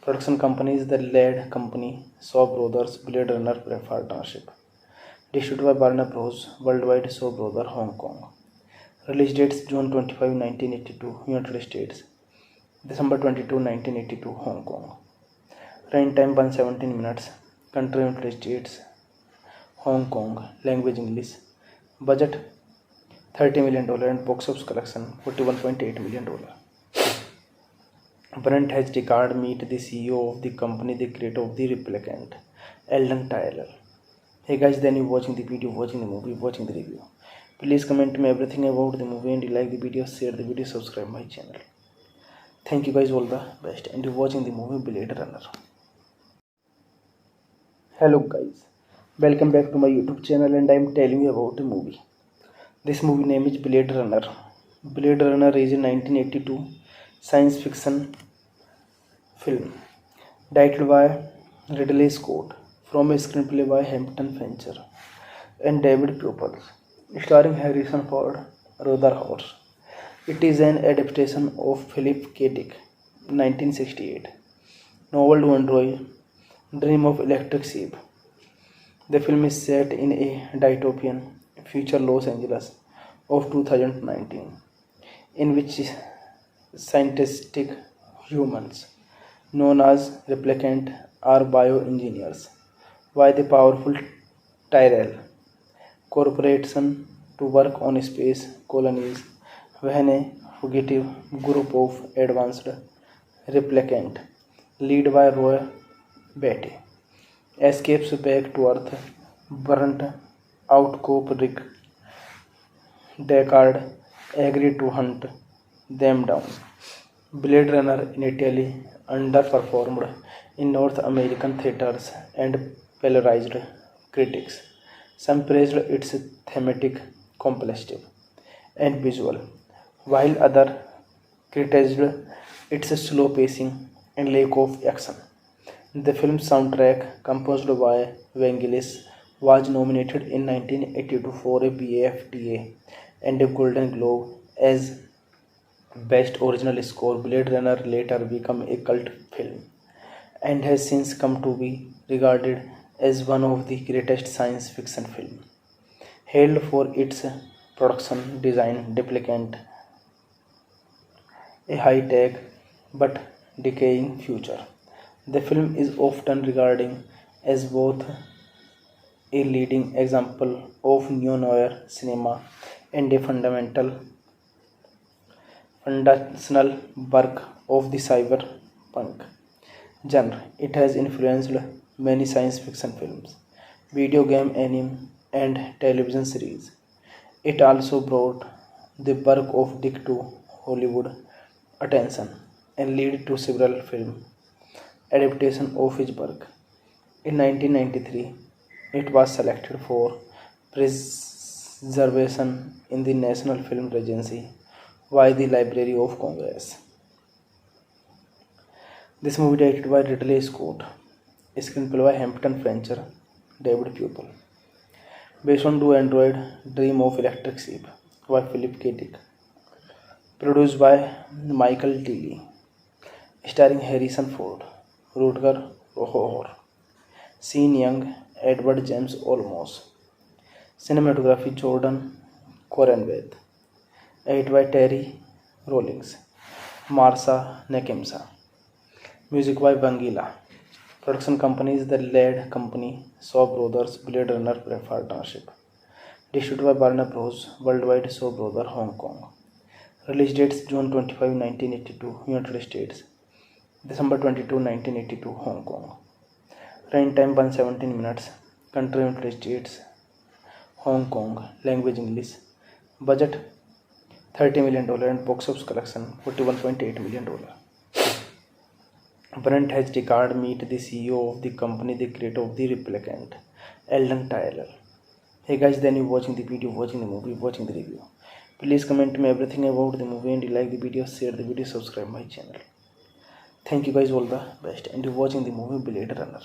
Production company is the lead company Shaw Brothers Blade Runner Partnership. Distributed by Warner Bros. Worldwide Shaw Brothers Hong Kong. Release dates June 25, 1982, United States. December 22, 1982, Hong Kong. Running time 117 minutes. Country United States. Hong Kong. Language English. Budget $30 million and box office collection $41.8 million. Brent has Deckard meet the CEO of the company, the creator of the replicant, Eldon Tyler. Hey guys, then you watching the video, watching the movie, watching the review. Please comment me everything about the movie, and you like the video, share the video, subscribe my channel. Thank you guys, all the best, and you watching the movie Blade Runner. Hello guys, welcome back to my YouTube channel, and I am telling you about a movie. This movie name is Blade Runner. Blade Runner is a 1982 science fiction film directed by Ridley Scott from a screenplay by Hampton Fancher and David Pupel, starring Harrison Ford, Ruther Horse. It is an adaptation of Philip K. Dick, 1968, novel to Android, Dream of Electric Sheep. The film is set in a dystopian future Los Angeles of 2019, in which scientific humans, known as replicant, are bioengineers by the powerful Tyrell Corporation to work on space colonies when a fugitive group of advanced replicant, led by Roy Batty, escapes back to Earth. Burnt out cop Rick Deckard agreed to hunt them down. Blade Runner initially underperformed in North American theaters and polarized critics. Some praised its thematic complexity and visual, while others criticized its slow pacing and lack of action. The film's soundtrack, composed by Vangelis, was nominated in 1982 for a BAFTA and a Golden Globe as Best Original Score. Blade Runner later became a cult film and has since come to be regarded as one of the greatest science fiction films, hailed for its production design replicant a high-tech but decaying future. The film is often regarded as both a leading example of neo-noir cinema and a foundational work of the cyberpunk genre. It has influenced many science fiction films, video game, anime, and television series. It also brought the work of Dick to Hollywood attention and led to several film adaptations of his work. In 1993, it was selected for preservation in the National Film Registry by the Library of Congress. This movie directed by Ridley Scott, screenplay by Hampton Fancher, David Pupil, based on Do Android Dream of Electric Sheep by Philip K. Dick, produced by Michael Tilly, starring Harrison Ford, Rutger Hauer, Sean Young, Edward James Olmos, cinematography Jordan Coranweth, edited by Terry Rawlings, Marsha Nakemsa, music by Vangelis. Production company is the lead company Shaw Brothers Blade Runner Partnership. Distributed by Warner Bros. Worldwide Shaw Brothers Hong Kong. Release dates June 25, 1982 United States, December 22, 1982 Hong Kong. Running time 117 minutes. Country United States, Hong Kong. Language English. Budget $30 million and box office collection $41.8 million. Brent has Deckard meet the CEO of the company, the creator of the replicant, Eldon Tyrell. Hey guys, then you watching the video, watching the movie, watching the review. Please comment me everything about the movie and you like the video, share the video, subscribe my channel. Thank you guys, all the best, and you watching the movie Blade Runner.